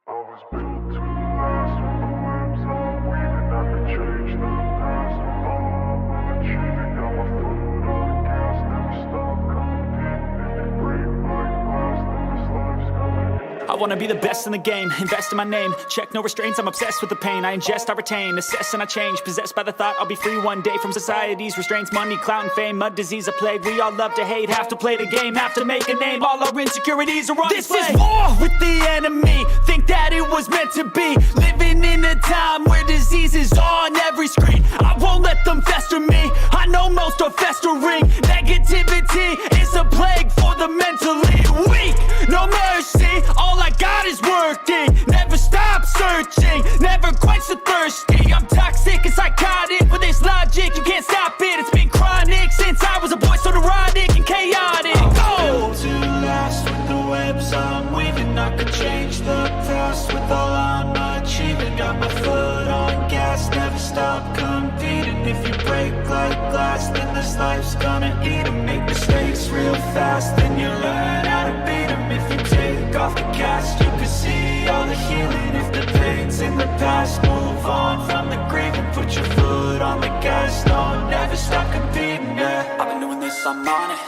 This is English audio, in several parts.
I was built to last with the webs I'm weaving. I could change the past with all I'm achieving. Got my foot on the gas, never stop competing. If you break like glass, then this life's gonna end. I wanna be the best in the game, invest in my name. Check no restraints, I'm obsessed with the pain. I ingest, I retain, assess and I change. Possessed by the thought I'll be free one day from society's restraints. Money, clout and fame, mud, disease, a plague. We all love to hate, have to play the game, have to make a name. All our insecurities are on display. This is war with the enemy, think that it was meant to be. Living in a time where disease is on every screen. I won't let them fester me, I know most are festering. Negativity is a plague for the mentally weak. No mercy, all I got is working. Never stop searching, never quench the thirsty. I'm toxic and psychotic, with this logic you can't stop it. It's been chronic since I was a boy, so neurotic and chaotic. Built to last with the webs I'm weaving. I could change the past with all I'm achieving. Got my foot on gas, never stop competing. If you break like glass, then this life's gonna eat 'em. Make mistakes real fast, then you learn how to beat 'em. If you take off the cast, you can see all the healing. If the pain's in the past, move on from the grave and put your foot on the gas. No, never stop competing, yeah. I've been doing this, I'm on it.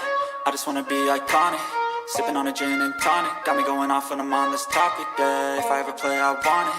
I just wanna be iconic. Sipping on a gin and tonic, got me going off when I'm on this topic, yeah. If I ever play, I want it.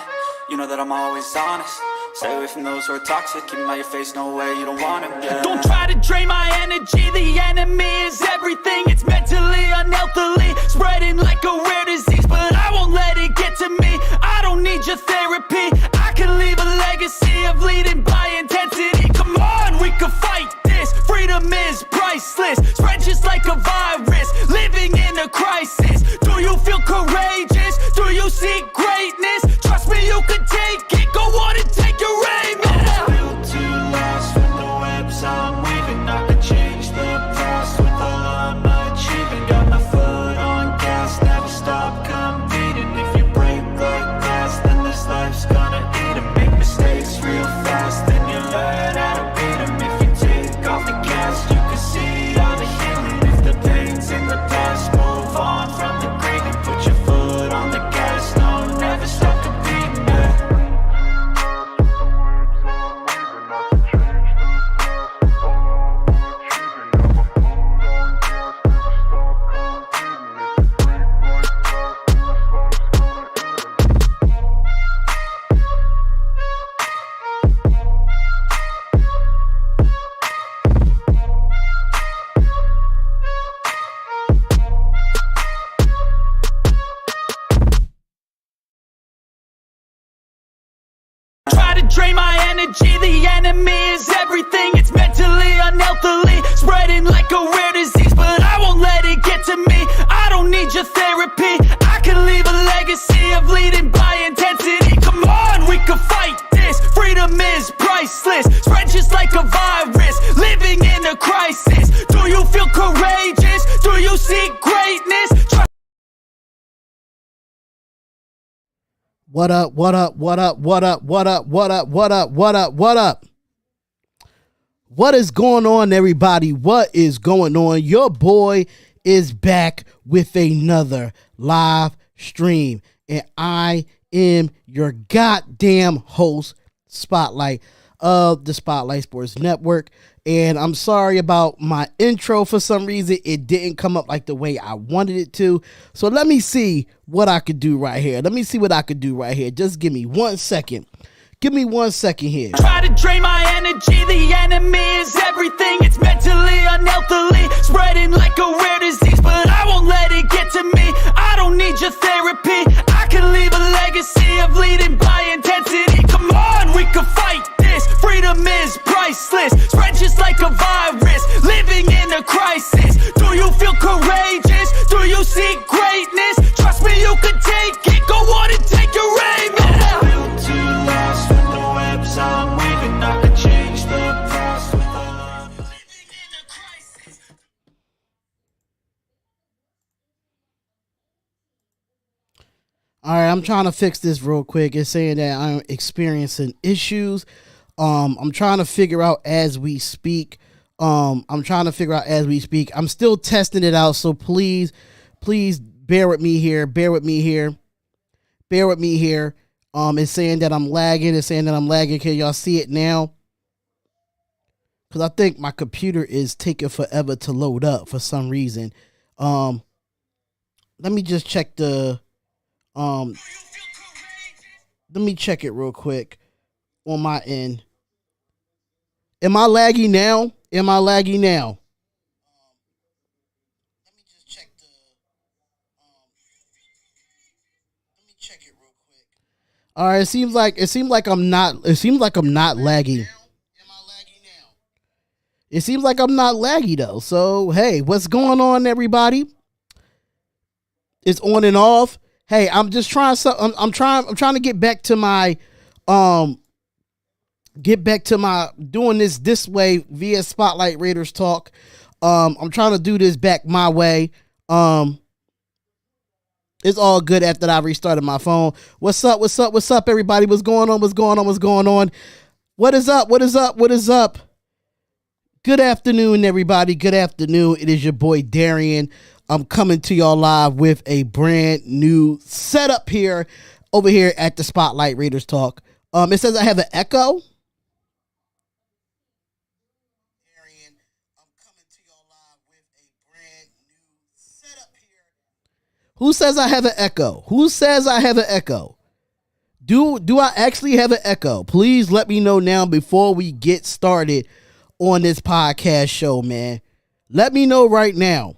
You know that I'm always honest. Stay away from those who are toxic. Keep 'em out your face, no way, you don't want them, yeah. Don't try to drain my energy. The enemy is everything. It's mentally, unhealthily, spreading like a rare disease. But I won't let it get to me. I don't need your therapy. I can leave a legacy of leading by intensity. Come on, we can fight this. Freedom is priceless. Spread just like a virus. Living in a crisis. Do you feel courageous? Do you seek greatness? Trust me, you can take it. Go on and take your aim. Yeah. Built to last with the webs I'm weaving. I could change the past with all I'm achieving. Got my foot on gas, never stop competing. If you break like glass, then this life's gonna eat 'em. Make mistakes real fast, then you learn how to beat 'em. If you take off the cast, you can see all the healing. If the pain's in the past, move on from the grave and put your foot on the gas. No, never stop competing, yeah. Try to drain my energy. The enemy is everything. It's mentally, unhealthily, spreading like a rare disease. But I won't let it get to me. I don't need your therapy. I can leave a legacy of leading by intensity. Come on, we can fight this. Freedom is priceless. Spread just like a virus. Living in a crisis. Do you feel courageous? Do you seek greatness? What up, what up, what up, what up, what up, what up, what up, what up, what up? What is going on, everybody? What is going on? Your boy is back with another live stream, and I am your goddamn host, Spotlight of the Spotlight Sports Network. And I'm sorry about my intro. For some reason, it didn't come up like the way I wanted it to. So let me see what I could do right here. Just give me 1 second. Give me 1 second here. Try to drain my energy. The enemy is everything. It's mentally, unhealthily, spreading like a rare disease. But I won't let it get to me. I don't need your therapy. I can leave a legacy of leading by intensity. Come on, we can fight this. Freedom is priceless. Spread just like a virus. Living in a crisis. Do you feel courageous? Do you seek greatness? Trust me, you can take it. Go on and take your aim. Yeah. Built to last with the webs I'm weaving. I could change the past with all I'm living in a crisis. All right, I'm trying to fix this real quick. It's saying that I'm experiencing issues. I'm trying to figure out as we speak. I'm still testing it out, so please bear with me here. bear with me here. It's saying that I'm lagging. Can y'all see it now? Because I think my computer is taking forever to load up for some reason. Let me just check the let me check it real quick on my end. Am I laggy now? Let me just check it real quick. All right, it seems like I'm not laggy. It seems like I'm not laggy though. So, hey, what's going on, everybody? It's on and off. Hey, I'm just trying I'm trying to get back to my doing this way via Spotlight Raiders Talk. I'm trying to do this back my way. It's all good after I restarted my phone. What's up, everybody? What's going on? What is up? Good afternoon, everybody. Good afternoon. It is your boy Darren. I'm coming to y'all live with a brand new setup here over here at the Spotlight Raiders Talk. It says I have an echo. Who says I have an echo? Do I actually have an echo? Please let me know now before we get started on this podcast show, man. Let me know right now.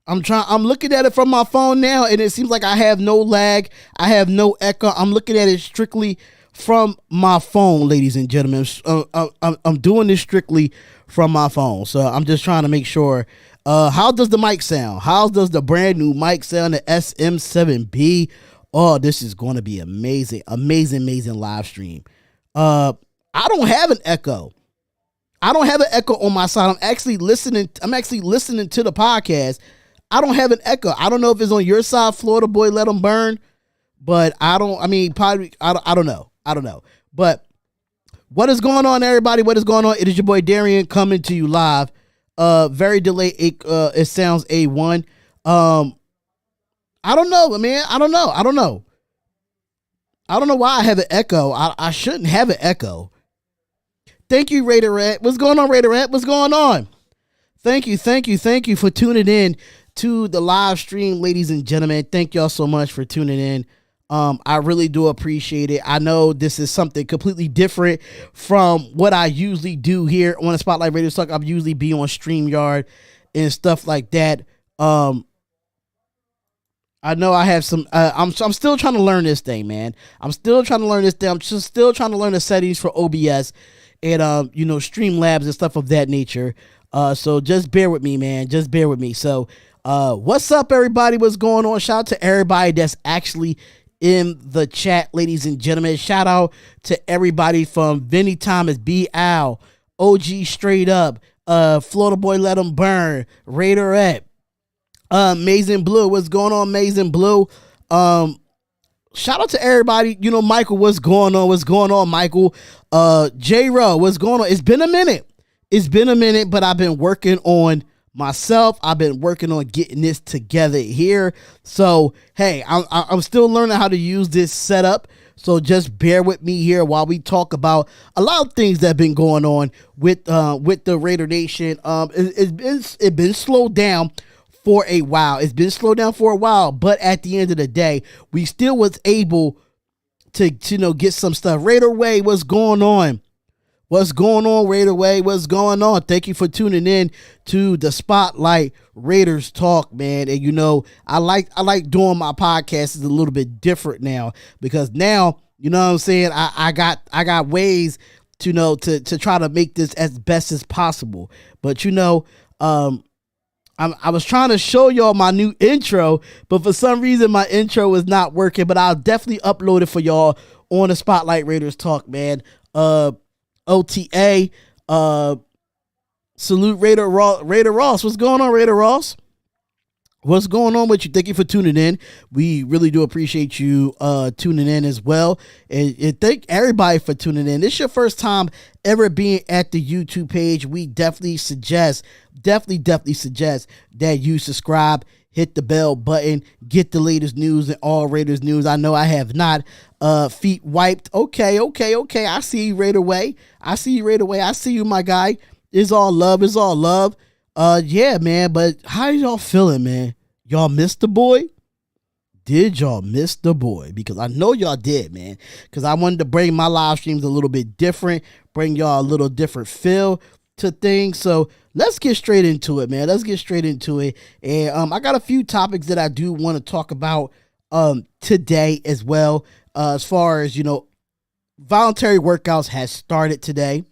I'm looking at it from my phone now, and it seems like I have no lag. I have no echo. I'm looking at it strictly from my phone, ladies and gentlemen. I'm doing this strictly from my phone. So I'm just trying to make sure. How does the mic sound? How does the brand new mic sound, the SM7B? Oh, this is going to be amazing live stream. I don't have an echo. On my side. I'm actually listening to the podcast. I don't have an echo. I don't know if it's on your side, Florida boy, let them burn. But I don't know. But what is going on, everybody? What is going on? It is your boy Darian coming to you live. Very delayed. It sounds A1. I don't know, man. I don't know why I have an echo. I shouldn't have an echo. Thank you, Raiderette. What's going on, Raiderette? What's going on? Thank you for tuning in to the live stream, ladies and gentlemen. Thank y'all so much for tuning in. I really do appreciate it. I know this is something completely different from what I usually do here on the Spotlight Radio Talk. I usually be on StreamYard and stuff like that. I know I have some, I'm still trying to learn this thing, man. I'm still trying to learn the settings for OBS and, Streamlabs and stuff of that nature. So just bear with me, man. So, what's up, everybody? What's going on? Shout out to everybody that's actually in the chat, ladies and gentlemen. Shout out to everybody from Vinny Thomas, B. Al, OG Straight Up, Florida Boy Let 'Em Burn, Raiderette, Amazing Blue. What's going on, Amazing Blue? Shout out to everybody. Michael, what's going on, Michael? J-Ro, what's going on? It's been a minute, but I've been working on myself. I've been working on getting this together here. So, hey, I'm still learning how to use this setup. So just bear with me here while we talk about a lot of things that have been going on with the Raider Nation. It's been slowed down for a while. But at the end of the day, we still was able to get some stuff. Raider Way, what's going on? Raider Way? What's going on? Thank you for tuning in to the Spotlight Raiders Talk, man. And I like doing my podcast is a little bit different now, because now, you know what I'm saying, I got ways to try to make this as best as possible. But I was trying to show y'all my new intro, but for some reason my intro is not working. But I'll definitely upload it for y'all on the Spotlight Raiders Talk, man. OTA, salute Raider Ross. What's going on, Raider Ross? What's going on with you? Thank you for tuning in. We really do appreciate you tuning in as well. And thank everybody for tuning in. This is your first time ever being at the YouTube page. We definitely suggest that you subscribe, hit the bell button, get the latest news and all Raiders news. I know I have not feet wiped. Okay. I see you right away. I see you, my guy. It's all love. Yeah, man, but how y'all feeling, man? Y'all missed the boy? Did y'all miss the boy? Because I know y'all did, man. Because I wanted to bring my live streams a little bit different, bring y'all a little different feel to things. So let's get straight into it, man. And I got a few topics that I do want to talk about today as well. As far as, voluntary workouts has started today.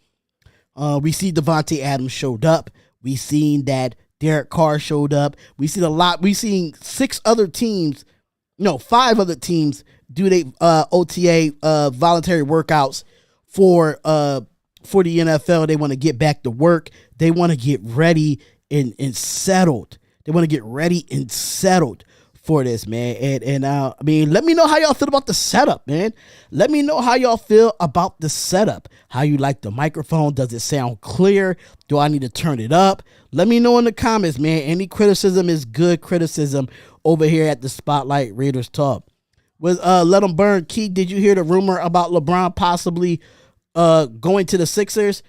We see Devontae Adams showed up. We seen that Derek Carr showed up. We seen a lot. We seen 5 other teams do they OTA voluntary workouts for the NFL. They want to get back to work. They want to get ready and settled. They want to get ready and settled for this, man. And I mean, let me know how y'all feel about the setup, man. Let me know how y'all feel about the setup. How you like the microphone? Does it sound clear? Do I need to turn it up? Let me know in the comments, man. Any criticism is good criticism over here at the Spotlight Raiders Talk. With Let Them Burn, Key, did you hear the rumor about LeBron possibly going to the Sixers?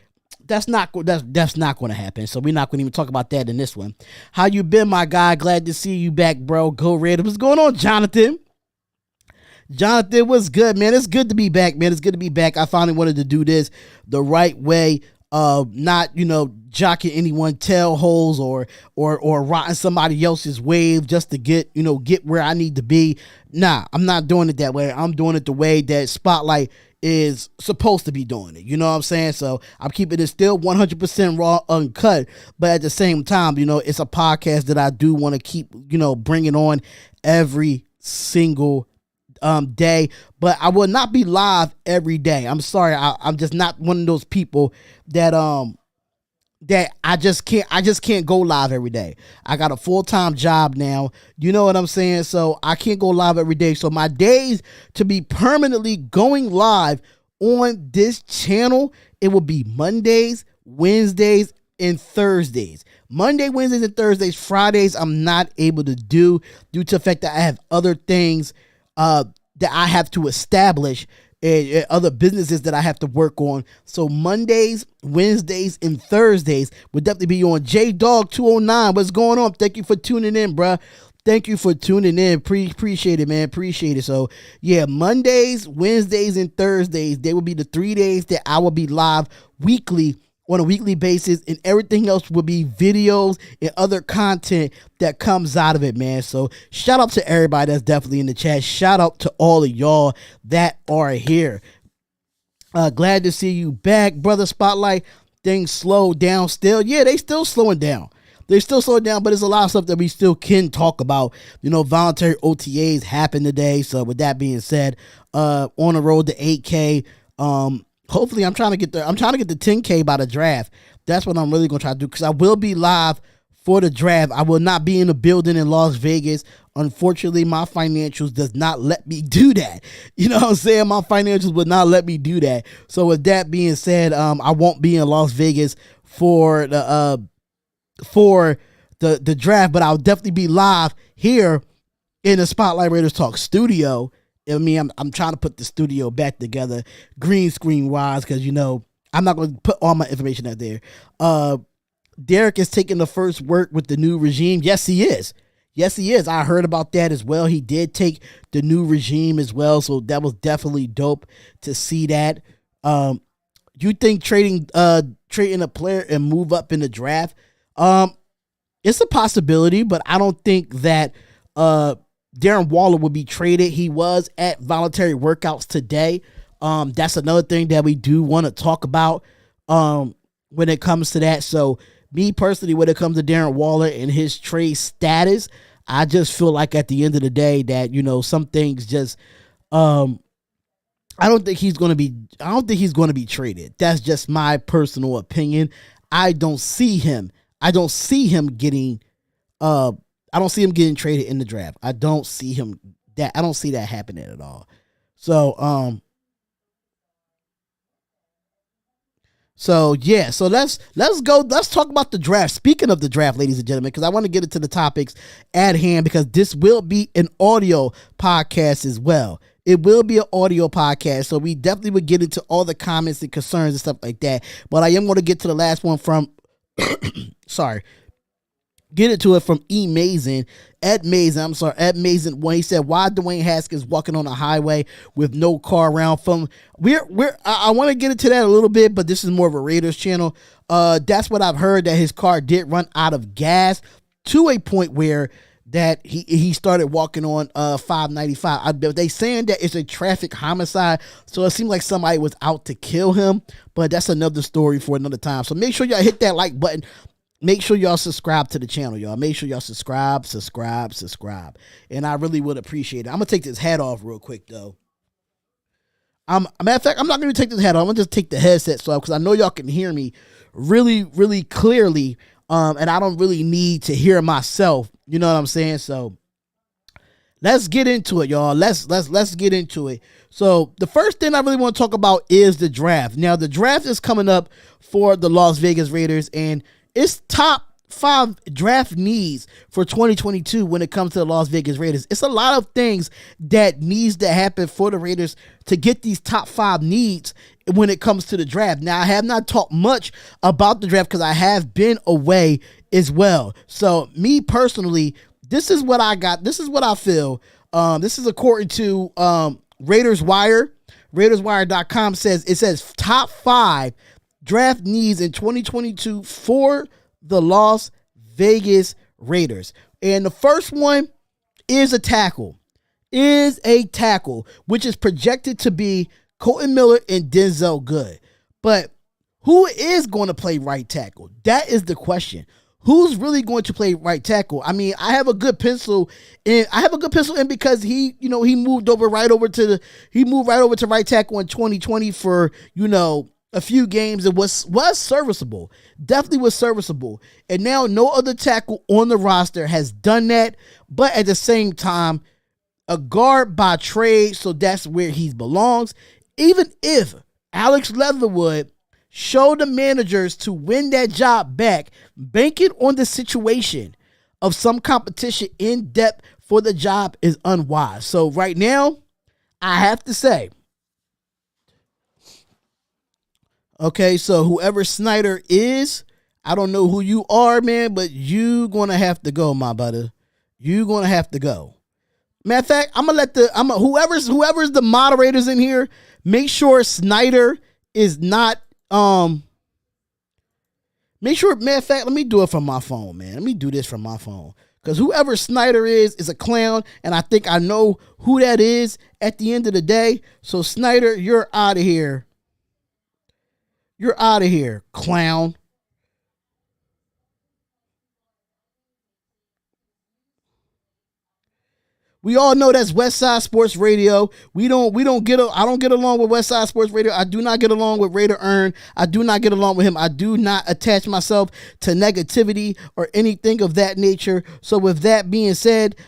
That's not going to happen. So we're not going to even talk about that in this one. How you been, my guy? Glad to see you back, bro. Go Raiders. What's going on, Jonathan? Jonathan, what's good, man? It's good to be back, man. It's good to be back. I finally wanted to do this the right way. Not, jocking anyone tail holes or rotting somebody else's wave just to get where I need to be. Nah, I'm not doing it that way. I'm doing it the way that Spotlight is supposed to be doing it. You know what I'm saying? So I'm keeping it still 100% raw, uncut. But at the same time, it's a podcast that I do want to keep, bringing on every single day. But I will not be live every day. I'm sorry. I'm just not one of those people that I just can't go live every day. I got a full-time job now. You know what I'm saying? So I can't go live every day. So my days to be permanently going live on this channel, it will be Mondays, Wednesdays, and Thursdays. Monday, Wednesdays, and Thursdays. Fridays, I'm not able to do due to the fact that I have other things that I have to establish, other businesses that I have to work on. So Mondays, Wednesdays, and Thursdays would definitely be on J-Dog 209. What's going on? Thank you for tuning in, bruh. Thank you for tuning in. Appreciate it, man. Appreciate it. So yeah, Mondays, Wednesdays, and Thursdays, they will be the 3 days that I will be live weekly on a weekly basis, and everything else will be videos and other content that comes out of it, man. So shout out to everybody that's definitely in the chat. Shout out to all of y'all that are here. Glad to see you back, brother. Spotlight. Things slowed down still. Yeah, they still slowing down. They're still slowing down, but there's a lot of stuff that we still can talk about. Voluntary OTAs happened today. So with that being said, on the road to 8K. Hopefully I'm trying to get the 10K by the draft. That's what I'm really going to try to do, because I will be live for the draft. I will not be in the building in Las Vegas. Unfortunately, my financials does not let me do that. You know what I'm saying? My financials would not let me do that. So with that being said, I won't be in Las Vegas for the draft, but I'll definitely be live here in the Spotlight Raiders Talk studio. I mean, I'm trying to put the studio back together, green screen wise, because I'm not going to put all my information out there. Derek is taking the first work with the new regime. Yes, he is. I heard about that as well. He did take the new regime as well, so that was definitely dope to see that. You think trading a player and move up in the draft? It's a possibility, but I don't think that Darren Waller would be traded. He was at voluntary workouts today. That's another thing that we do want to talk about when it comes to that. So me personally, when it comes to Darren Waller and his trade status, I just feel like at the end of the day that, some things just, I don't think he's going to be traded. That's just my personal opinion. I don't see him getting, I don't see him getting traded in the draft. I don't see that happening at all. So yeah, so let's go. Let's talk about the draft. Speaking of the draft, ladies and gentlemen, because I want to get into the topics at hand, because this will be an audio podcast as well. It will be an audio podcast, so we definitely would get into all the comments and concerns and stuff like that. But I am going to get to the last one from, get into it from Ed Mason, when he said, why Dwayne Haskins walking on a highway with no car around from, I want to get into that a little bit, but this is more of a Raiders channel. That's what I've heard, that his car did run out of gas to a point where that he started walking on 595. They saying that it's a traffic homicide, so it seemed like somebody was out to kill him, but that's another story for another time. So make sure y'all hit that like button. Make sure y'all subscribe to the channel, y'all. Make sure y'all subscribe. And I really would appreciate it. I'm going to take this hat off real quick, though. Matter of fact, I'm not going to take this hat off. I'm going to just take the headset off, because I know y'all can hear me really, really clearly. And I don't really need to hear myself. You know what I'm saying? So let's get into it, y'all. Let's get into it. So the first thing I really want to talk about is the draft. Now, the draft is coming up for the Las Vegas Raiders, and it's top 5 draft needs for 2022 when it comes to the Las Vegas Raiders. It's a lot of things that needs to happen for the Raiders to get these top 5 needs when it comes to the draft. Now, I have not talked much about the draft because I have been away as well. So me personally, this is what I got. This is what I feel. This is according to Raiders Wire. RaidersWire.com says top 5 draft needs in 2022 for the Las Vegas Raiders. And the first one is a tackle. Which is projected to be Colton Miller and Denzel Good. But who is going to play right tackle? That is the question. Who's really going to play right tackle? I mean, I have a good pencil in. Because he moved right over to right tackle in 2020 for, a few games. It was serviceable. Definitely was serviceable. And now no other tackle on the roster has done that. But at the same time, a guard by trade, so that's where he belongs. Even if Alex Leatherwood showed the managers to win that job back, banking on the situation of some competition in depth for the job is unwise. So right now, I have to say, okay, so whoever Snyder is, I don't know who you are, man, but you gonna have to go, my brother. You gonna have to go. Matter of fact, whoever's the moderators in here, make sure Snyder is not matter of fact, let me do it from my phone, man. Let me do this from my phone. Because whoever Snyder is a clown, and I think I know who that is at the end of the day. So Snyder, you're out of here. You're out of here, clown. We all know that's West Side Sports Radio. I don't get along with West Side Sports Radio. I do not get along with Raider Earn. I do not get along with him. I do not attach myself to negativity or anything of that nature. So with that being said,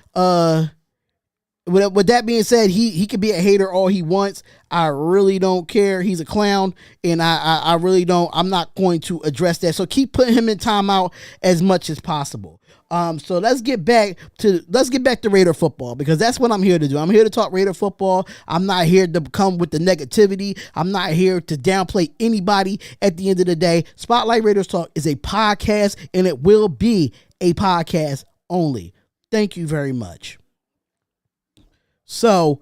he could be a hater all he wants. I really don't care. He's a clown, and I really don't. I'm not going to address that. So keep putting him in timeout as much as possible. So let's get back to Raider football, because that's what I'm here to do. I'm here to talk Raider football. I'm not here to come with the negativity. I'm not here to downplay anybody. At the end of the day, Spotlight Raiders Talk is a podcast, and it will be a podcast only. Thank you very much. So,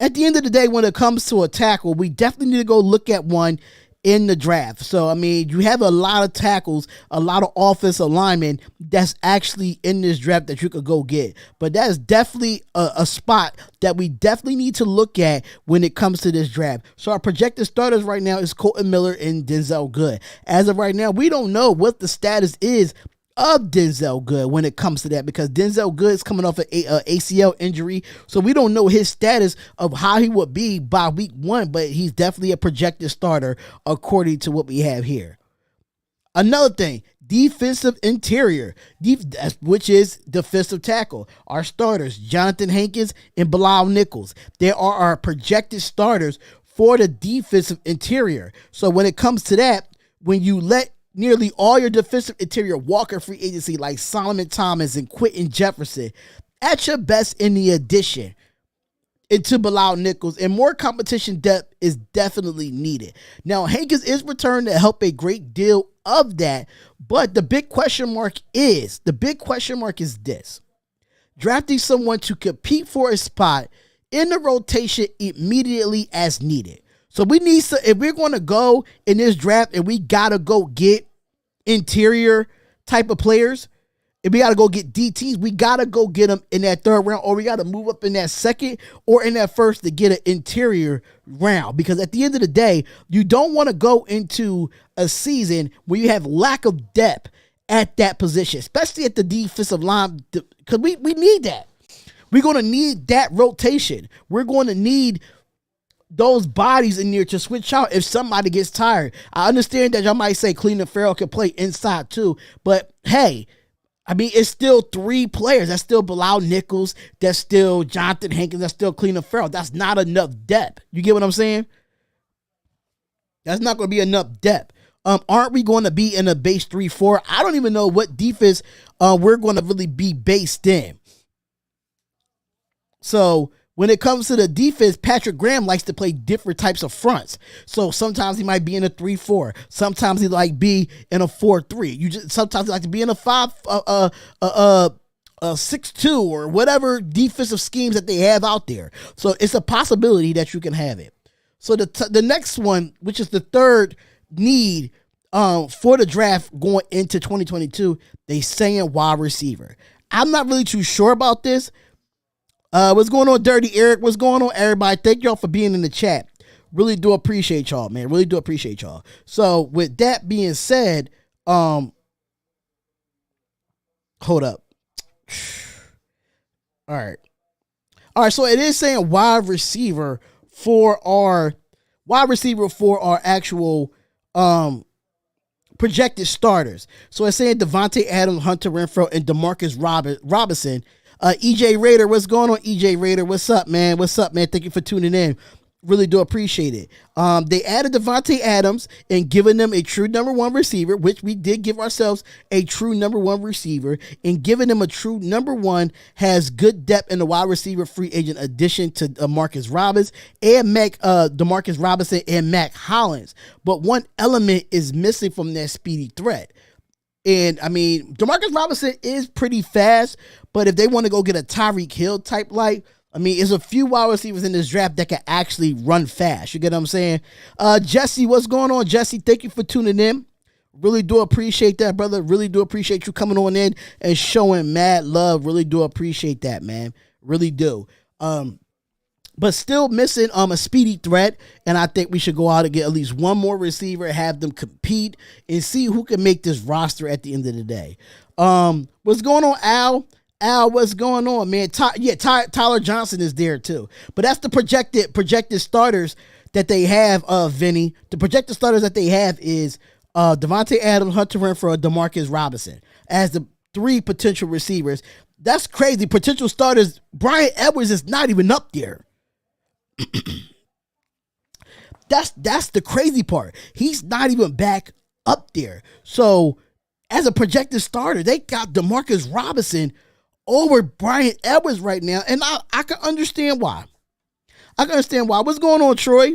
at the end of the day, when it comes to a tackle, we definitely need to go look at one in the draft. So, I mean, you have a lot of tackles, a lot of offensive linemen that's actually in this draft that you could go get. But that is definitely a spot that we definitely need to look at when it comes to this draft. So, our projected starters right now is Colton Miller and Denzel Good. As of right now, we don't know what the status is of Denzel Good when it comes to that, because Denzel Good is coming off an ACL injury, so we don't know his status of how he would be by week 1, but he's definitely a projected starter according to what we have here. Another thing, defensive interior, which is defensive tackle. Our starters, Jonathan Hankins and Bilal Nichols. They are our projected starters for the defensive interior. So when it comes to that, when you let nearly all your defensive interior walk in free agency like Solomon Thomas and Quentin Jefferson, at your best in the addition into Bilal Nichols, and more competition depth is definitely needed. Now, Hankins is returned to help a great deal of that, but the big question mark is this: drafting someone to compete for a spot in the rotation immediately as needed. So we need to, if we're going to go in this draft and we got to go get interior type of players, if we got to go get DTs, we got to go get them in that third round, or we got to move up in that second or in that first to get an interior round. Because at the end of the day, you don't want to go into a season where you have lack of depth at that position, especially at the defensive line, because we need that. We're going to need that rotation. We're going to need those bodies in there to switch out if somebody gets tired. I understand that y'all might say Cleveland Farrell can play inside too, but hey, I mean, it's still three players. That's still Bilal Nichols. That's still Jonathan Hankins. That's still Cleveland Farrell. That's not enough depth. You get what I'm saying? That's not going to be enough depth. Aren't we going to be in a base 3-4? I don't even know what defense we're going to really be based in. So when it comes to the defense, Patrick Graham likes to play different types of fronts. So sometimes he might be in a 3-4. Sometimes he like be in a 4-3. Sometimes he like to be in a 6-2 or whatever defensive schemes that they have out there. So it's a possibility that you can have it. So the next one, which is the third need for the draft going into 2022, they saying wide receiver. I'm not really too sure about this. What's going on, Dirty Eric? What's going on, everybody? Thank y'all for being in the chat. Really do appreciate y'all, man. Really do appreciate y'all. So with that being said, hold up. All right. So it is saying wide receiver for our actual projected starters. So it's saying Devontae Adams, Hunter Renfrow, and Demarcus Robinson. EJ Raider, what's going on, EJ Raider? What's up, man? Thank you for tuning in. Really do appreciate it. They added Devontae Adams and giving them a true number one receiver, which we did give ourselves a true number one receiver, and giving them a true number one has good depth in the wide receiver free agent addition to Demarcus Robinson and Mac Hollins. But one element is missing from that speedy threat. And I mean, Demarcus Robinson is pretty fast, but if they want to go get a Tyreek Hill type there's a few wide receivers in this draft that can actually run fast. You get what I'm saying? Jesse, what's going on, Jesse? Thank you for tuning in. Really do appreciate that, brother. Really do appreciate you coming on in and showing mad love. Really do appreciate that, man. Really do. But still missing a speedy threat, and I think we should go out and get at least one more receiver, have them compete, and see who can make this roster at the end of the day. What's going on, Al? Al, what's going on, man? Tyler Johnson is there too. But that's the projected starters that they have, Vinny. The projected starters that they have is Devontae Adams, Hunter Renfrow, Demarcus Robinson as the three potential receivers. That's crazy. Potential starters, Brian Edwards is not even up there. That's the crazy part. He's not even back up there. So as a projected starter, they got Demarcus Robinson over Brian Edwards right now, and I can understand why. What's going on, Troy?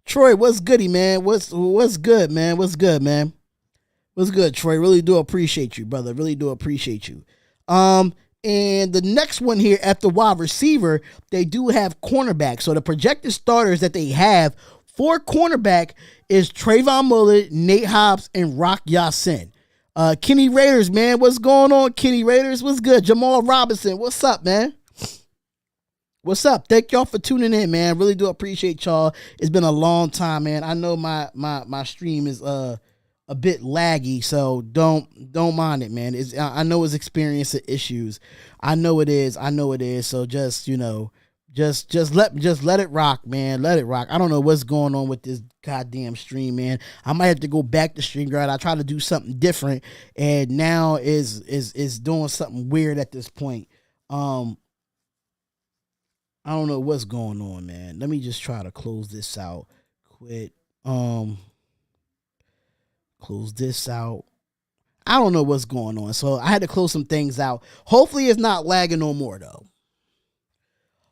Troy, what's goody, man? What's good, man? What's good, man? What's good, Troy? Really do appreciate you, brother. Really do appreciate you. And the next one here after wide receiver, they do have cornerback. So the projected starters that they have for cornerback is Trayvon Mullen, Nate Hobbs, and Rock Ya-Sin. Kenny Raiders, man. What's going on, Kenny Raiders? What's good? Jamal Robinson, what's up, man? What's up? Thank y'all for tuning in, man. Really do appreciate y'all. It's been a long time, man. I know my stream is a bit laggy, so don't mind it, man. I know it's experiencing issues. I know it is. So just Just let it rock, man. Let it rock. I don't know what's going on with this goddamn stream, man. I might have to go back to StreamYard. I try to do something different, and now is doing something weird at this point. I don't know what's going on, man. Let me just try to close this out. Quit. Close this out. I don't know what's going on, so I had to close some things out. Hopefully, it's not lagging no more, though.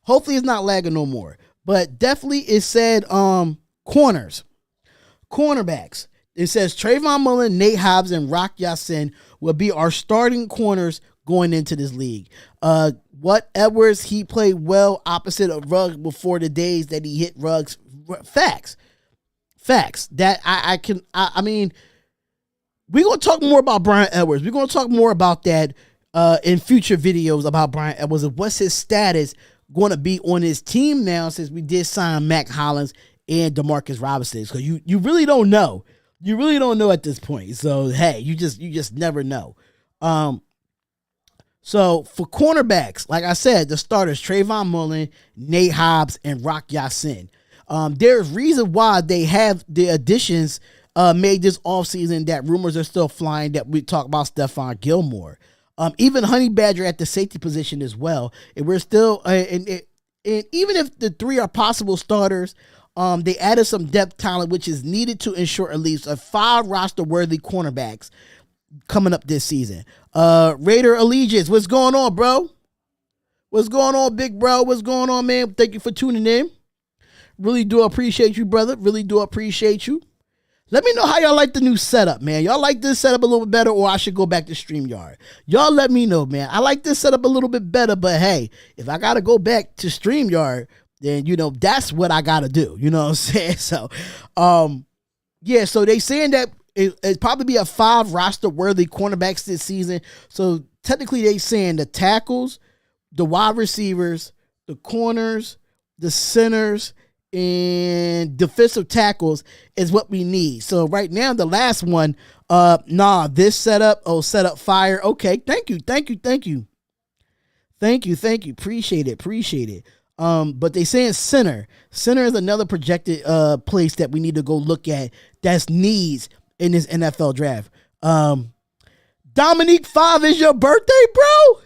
Hopefully it's not lagging no more. But definitely it said cornerbacks. It says Trayvon Mullen, Nate Hobbs, and Rock Ya-Sin will be our starting corners going into this league. What Edwards, he played well opposite of Ruggs before the days that he hit Ruggs. Facts. That I mean, we're going to talk more about Brian Edwards. We're going to talk more about that in future videos about Brian Edwards and what's his status going to be on his team now, since we did sign Mac Hollins and DeMarcus Robinson. Because you really don't know. You really don't know at this point. So hey, you just never know. So for cornerbacks, like I said, the starters Trayvon Mullen, Nate Hobbs, and Rock Ya-Sin. There's reason why they have the additions made this offseason that rumors are still flying that we talk about Stephon Gilmore. Even Honey Badger at the safety position as well. And we're still, and even if the three are possible starters, they added some depth talent, which is needed to ensure at least 5 roster-worthy cornerbacks coming up this season. Raider Allegiance, what's going on, bro? What's going on, big bro? What's going on, man? Thank you for tuning in. Really do appreciate you, brother. Really do appreciate you. Let me know how y'all like the new setup, man. Y'all like this setup a little bit better, or I should go back to StreamYard? Y'all let me know, man. I like this setup a little bit better, but hey, if I got to go back to StreamYard, then, that's what I got to do. You know what I'm saying? So, yeah, so they saying that it'd probably be a 5 roster-worthy cornerbacks this season. So technically they saying the tackles, the wide receivers, the corners, the centers, and defensive tackles is what we need. So right now, the last one, this setup fire. Okay, thank you. Appreciate it. But they saying center is another projected place that we need to go look at. That's needs in this NFL draft. Dominique 5 is your birthday, bro?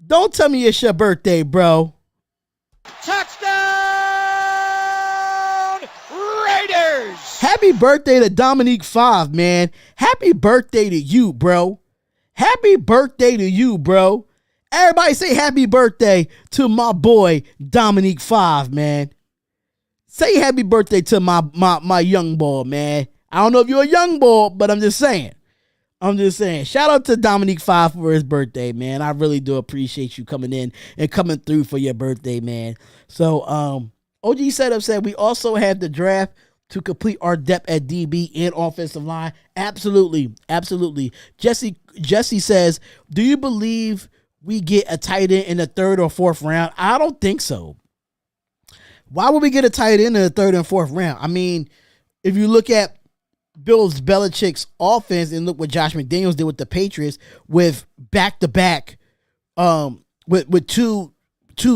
Don't tell me it's your birthday, bro. Touchdown Raiders! Happy birthday to Dominique 5, man. Happy birthday to you, bro. Happy birthday to you, bro. Everybody say happy birthday to my boy Dominique 5, man. Say happy birthday to my young boy, man. I don't know if you're a young boy, but I'm just saying. Shout out to Dominique 5 for his birthday, man. I really do appreciate you coming in and coming through for your birthday, man. So, OG Setup said we also have the draft to complete our depth at DB and offensive line. Absolutely. Jesse says, do you believe we get a tight end in the 3rd or 4th round? I don't think so. Why would we get a tight end in the 3rd and 4th round? I mean, if you look at Bill Belichick's offense and look what Josh McDaniels did with the Patriots with back-to-back with two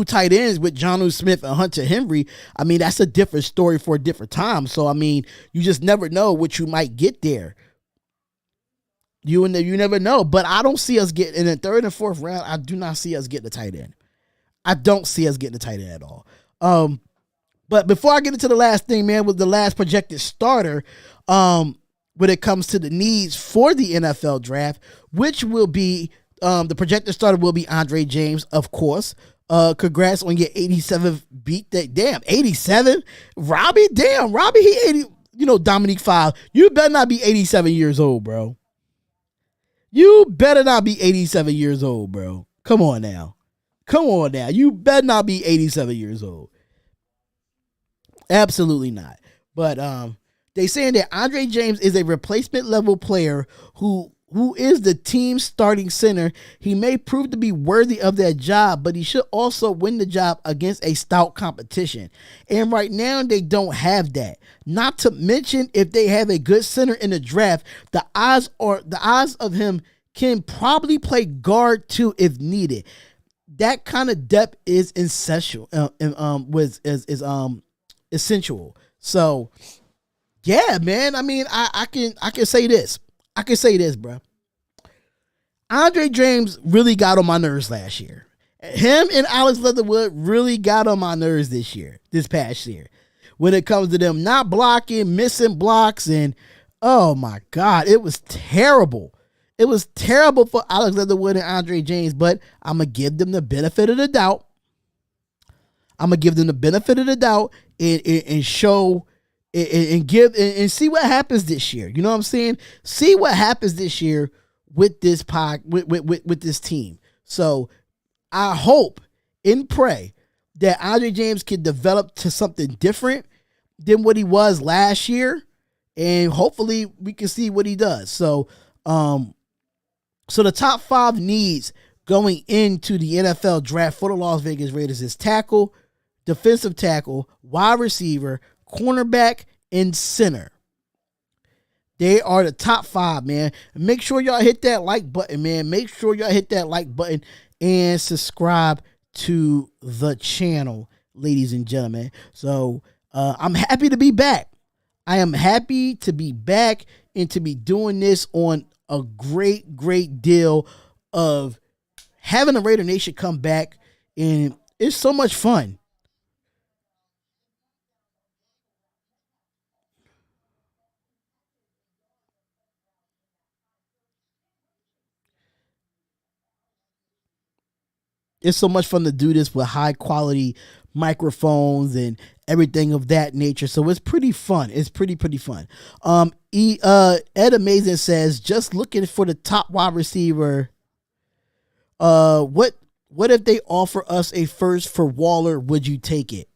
tight ends with Jonnu Smith and Hunter Henry. I mean, that's a different story for a different time. So, I mean, you just never know what you might get there. You never know. But I don't see us getting in the 3rd and 4th round. I do not see us getting a tight end. I don't see us getting a tight end at all. But before I get into the last thing, man, with the last projected starter, when it comes to the needs for the NFL draft, which will be the projected starter will be Andre James, of course. Congrats on your 87th beat. Damn, 87? Robbie, he 80. Dominique 5. You better not be 87 years old, bro. You better not be 87 years old, bro. Come on now. You better not be 87 years old. Absolutely not. But they saying that Andre James is a replacement level player who is the team's starting center. He may prove to be worthy of that job, but he should also win the job against a stout competition. And right now they don't have that. Not to mention, if they have a good center in the draft, the odds of him can probably play guard too if needed. that kind of depth is essential. Essential. So yeah, man. I mean, I can say this. I can say this, bro. Andre James really got on my nerves last year. Him and Alex Leatherwood really got on my nerves this past year. When it comes to them not blocking, missing blocks, and oh my God, it was terrible. It was terrible for Alex Leatherwood and Andre James, but I'm going to give them the benefit of the doubt. I'm going to give them the benefit of the doubt and show and give and see what happens this year. You know what I'm saying? See what happens this year with this with this team. So I hope and pray that Andre James can develop to something different than what he was last year, and hopefully we can see what he does. So the top 5 needs going into the NFL draft for the Las Vegas Raiders is tackle, defensive tackle, wide receiver, cornerback, and center. They are the top 5, man. Make sure y'all hit that like button, man. Make sure y'all hit that like button and subscribe to the channel, ladies and gentlemen. So I'm happy to be back. I am happy to be back and to be doing this on a great deal of having the Raider Nation come back, and it's so much fun. It's so much fun to do this with high quality microphones and everything of that nature. So it's pretty fun. It's pretty fun. Ed Amazing says, just looking for the top wide receiver. What if they offer us a first for Waller? Would you take it?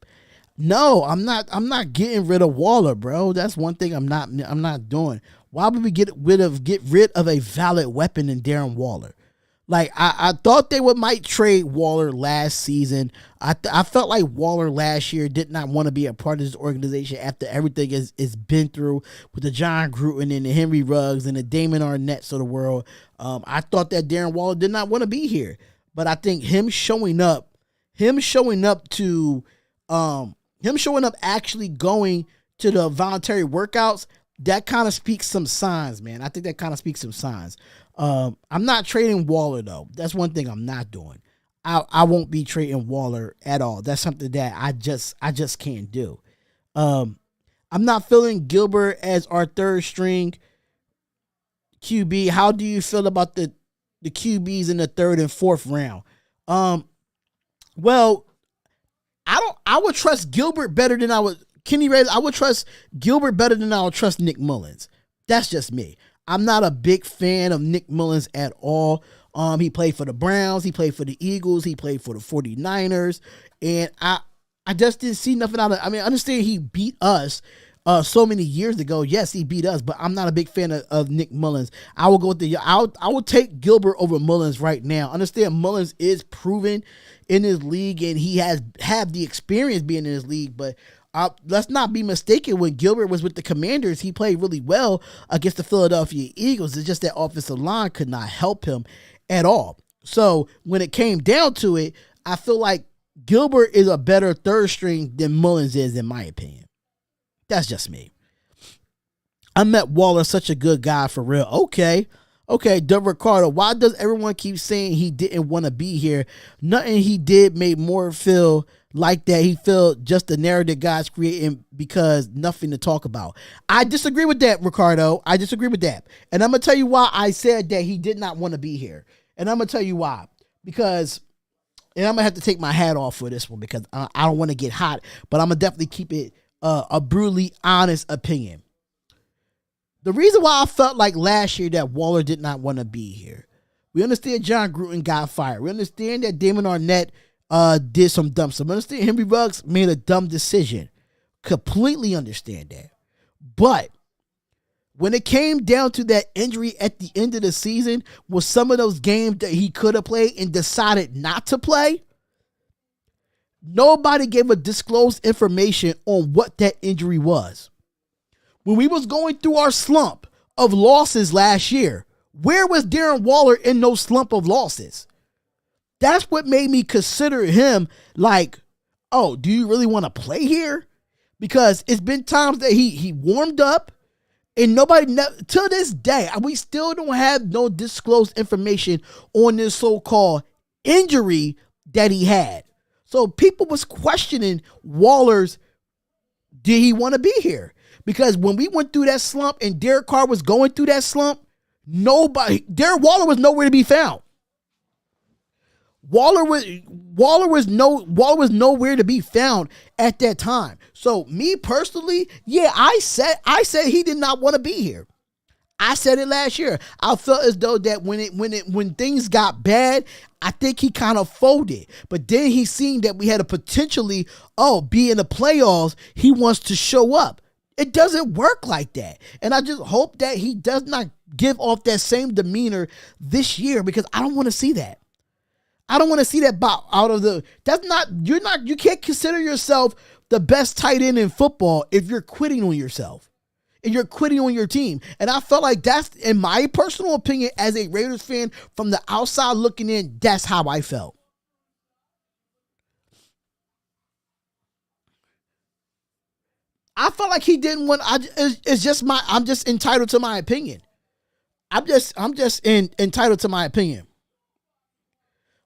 No, I'm not getting rid of Waller, bro. That's one thing I'm not doing. Why would we get rid of a valid weapon in Darren Waller? Like, I thought they might trade Waller last season. I felt like Waller last year did not want to be a part of this organization after everything is been through with the John Gruden and the Henry Ruggs and the Damon Arnett's of the world. I thought that Darren Waller did not want to be here. But I think him showing up actually going to the voluntary workouts, that kind of speaks some signs, man. I think that kind of speaks some signs. I'm not trading Waller, though. That's one thing I'm not doing. I won't be trading Waller at all. That's something that I just can't do. I'm not feeling Gilbert as our third string QB. How do you feel about the QBs in the 3rd and 4th round? Well, I would trust Gilbert better than I would Kenny Reyes. I would trust Gilbert better than I would trust Nick Mullins. That's just me. I'm not a big fan of Nick Mullins at all. He played for the Browns. He played for the Eagles. He played for the 49ers. And I just didn't see nothing out of it. I mean, I understand he beat us so many years ago. Yes, he beat us, but I'm not a big fan of Nick Mullins. I will go with I will take Gilbert over Mullins right now. Understand Mullins is proven in his league, and he has had the experience being in his league, but let's not be mistaken. When Gilbert was with the Commanders, he played really well against the Philadelphia Eagles. It's just that offensive line could not help him at all. So when it came down to it, I feel like Gilbert is a better third string than Mullins is, in my opinion. That's just me. I met Waller, such a good guy for real. Okay, Doug Ricardo, why does everyone keep saying he didn't want to be here? Nothing he did made more feel like that. He felt just the narrative guys creating because nothing to talk about. I disagree with that, Ricardo. I disagree with that. And I'm going to tell you why I said that he did not want to be here. And I'm going to tell you why. Because, and I'm going to have to take my hat off for this one because I don't want to get hot, but I'm going to definitely keep it a brutally honest opinion. The reason why I felt like last year that Waller did not want to be here. We understand John Gruden got fired. We understand that Damon Arnett did some dumb stuff. We understand Henry Ruggs made a dumb decision. Completely understand that. But when it came down to that injury at the end of the season, was some of those games that he could have played and decided not to play, nobody gave a disclosed information on what that injury was. When we was going through our slump of losses last year, where was Darren Waller in no slump of losses? That's what made me consider him like, oh, do you really want to play here? Because it's been times that he warmed up and nobody, to this day, we still don't have no disclosed information on this so-called injury that he had. So people was questioning Waller's, did he want to be here? Because when we went through that slump and Derek Carr was going through that slump, Darren Waller was nowhere to be found. Waller was nowhere to be found at that time. So me personally, yeah, I said he did not want to be here. I said it last year. I felt as though that when things got bad, I think he kind of folded. But then he seen that we had a potentially, be in the playoffs. He wants to show up. It doesn't work like that. And I just hope that he does not give off that same demeanor this year, because I don't want to see that. I don't want to see that out of the, you can't consider yourself the best tight end in football if you're quitting on yourself. And you're quitting on your team. And I felt like that's, in my personal opinion, as a Raiders fan, from the outside looking in, that's how I felt. I felt like he didn't want, I'm just entitled to my opinion. I'm just entitled to my opinion.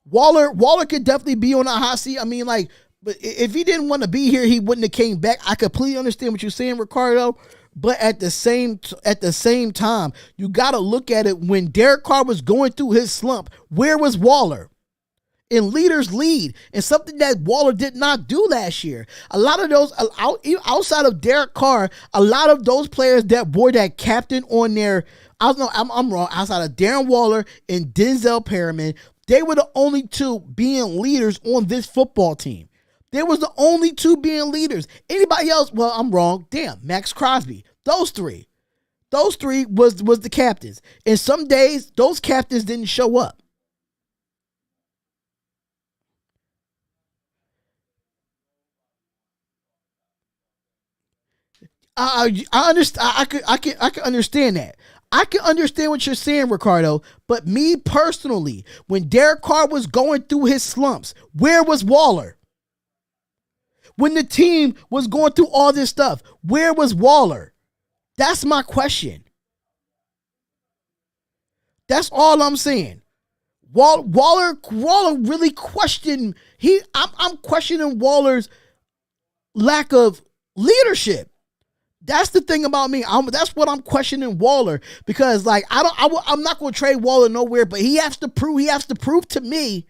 Waller could definitely be on a hot seat. I mean, like, but if he didn't want to be here, he wouldn't have came back. I completely understand what you're saying, Ricardo. But at the same time, you got to look at it. When Derek Carr was going through his slump, where was Waller? In leaders lead, and something that Waller did not do last year. A lot of those, outside of Derek Carr, a lot of those players that wore that captain on their, I'm wrong, outside of Darren Waller and Denzel Perriman, they were the only two being leaders on this football team. They was the only two being leaders. Anybody else, well, I'm wrong. Damn, Max Crosby. Those three was the captains. And some days, those captains didn't show up. I understand. I can understand that. I can understand what you're saying, Ricardo. But me personally, when Derek Carr was going through his slumps, where was Waller? When the team was going through all this stuff, where was Waller? That's my question. That's all I'm saying. Waller really questioned. I'm questioning Waller's lack of leadership. That's the thing about me. That's what I'm questioning Waller, because like I'm not going to trade Waller nowhere, but he has to prove to me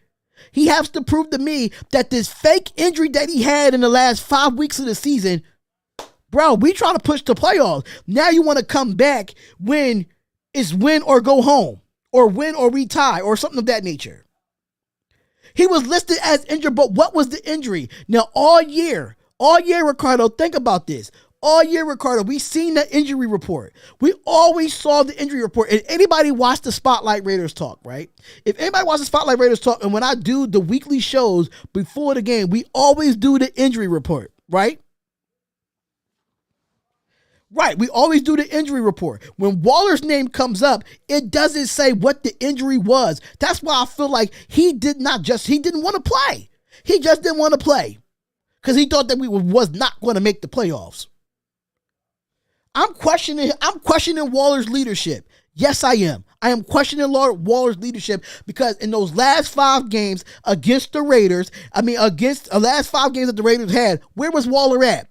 that this fake injury that he had in the last 5 weeks of the season, bro, we trying to push the playoffs. Now you want to come back when it's win or go home, or win or retire, or something of that nature. He was listed as injured, but what was the injury? Now all year, Ricardo, think about this. All year, Ricardo, we seen the injury report. We always saw the injury report. And anybody watched the Spotlight Raiders talk, right? If anybody watched the Spotlight Raiders talk, and when I do the weekly shows before the game, we always do the injury report, right? Right, we always do the injury report. When Waller's name comes up, it doesn't say what the injury was. That's why I feel like he didn't want to play. He just didn't want to play because he thought that we was not going to make the playoffs. I'm questioning Waller's leadership. Yes, I am. I am questioning Waller's leadership because in those last 5 games against the Raiders, against the last 5 games that the Raiders had, where was Waller at?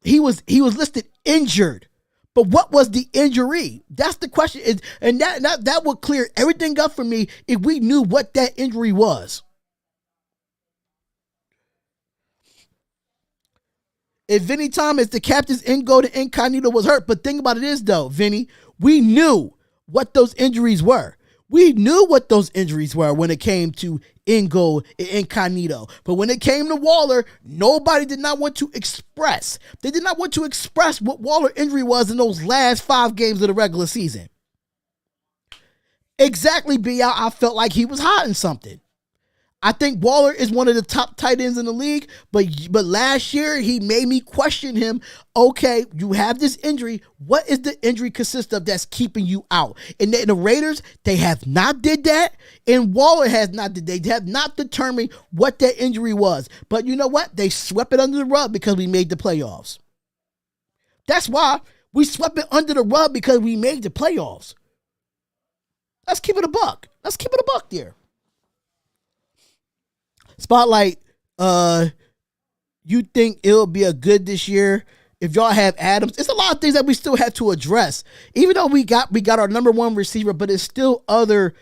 He was listed injured. But what was the injury? That's the question. And that would clear everything up for me if we knew what that injury was. If Vinny Thomas, the captain's in-go to incognito, was hurt. But think about it is, though, Vinny, we knew what those injuries were. We knew what those injuries were when it came to in-go and incognito. But when it came to Waller, nobody did not want to express. They did not want to express what Waller's injury was in those last 5 games of the regular season. Exactly, B. I felt like he was hiding something. I think Waller is one of the top tight ends in the league, but last year he made me question him. Okay, you have this injury. What is the injury consist of that's keeping you out? And the Raiders, they have not did that, and Waller has not did. They have not determined what that injury was. But you know what? They swept it under the rug because we made the playoffs. That's why we swept it under the rug, because we made the playoffs. Let's keep it a buck. Let's keep it a buck there. Spotlight, you think it'll be a good this year if y'all have Adams? It's a lot of things that we still have to address. Even though we got our number one receiver, but it's still other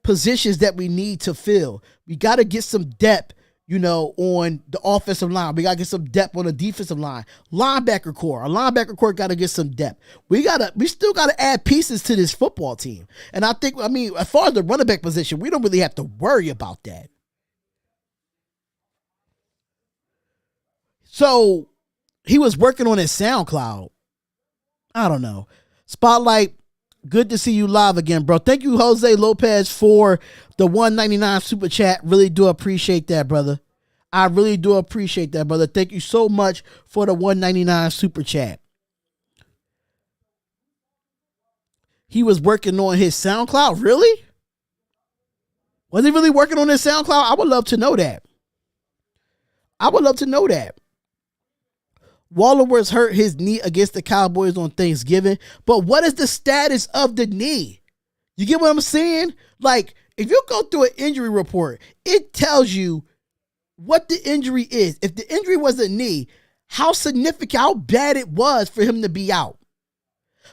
positions that we need to fill. We got to get some depth, on the offensive line. We got to get some depth on the defensive line. Linebacker core. Our linebacker core got to get some depth. We still got to add pieces to this football team. And I think, as far as the running back position, we don't really have to worry about that. So he was working on his SoundCloud. I don't know. Spotlight, good to see you live again, bro. Thank you, Jose Lopez, for the $1.99 super chat. Really do appreciate that, brother. I really do appreciate that, brother. Thank you so much for the $1.99 super chat. He was working on his SoundCloud? Really? Was he really working on his SoundCloud? I would love to know that. Waller was hurt his knee against the Cowboys on Thanksgiving, but what is the status of the knee? You get what I'm saying? Like, if you go through an injury report, it tells you what the injury is. If the injury was a knee, how significant, how bad it was for him to be out.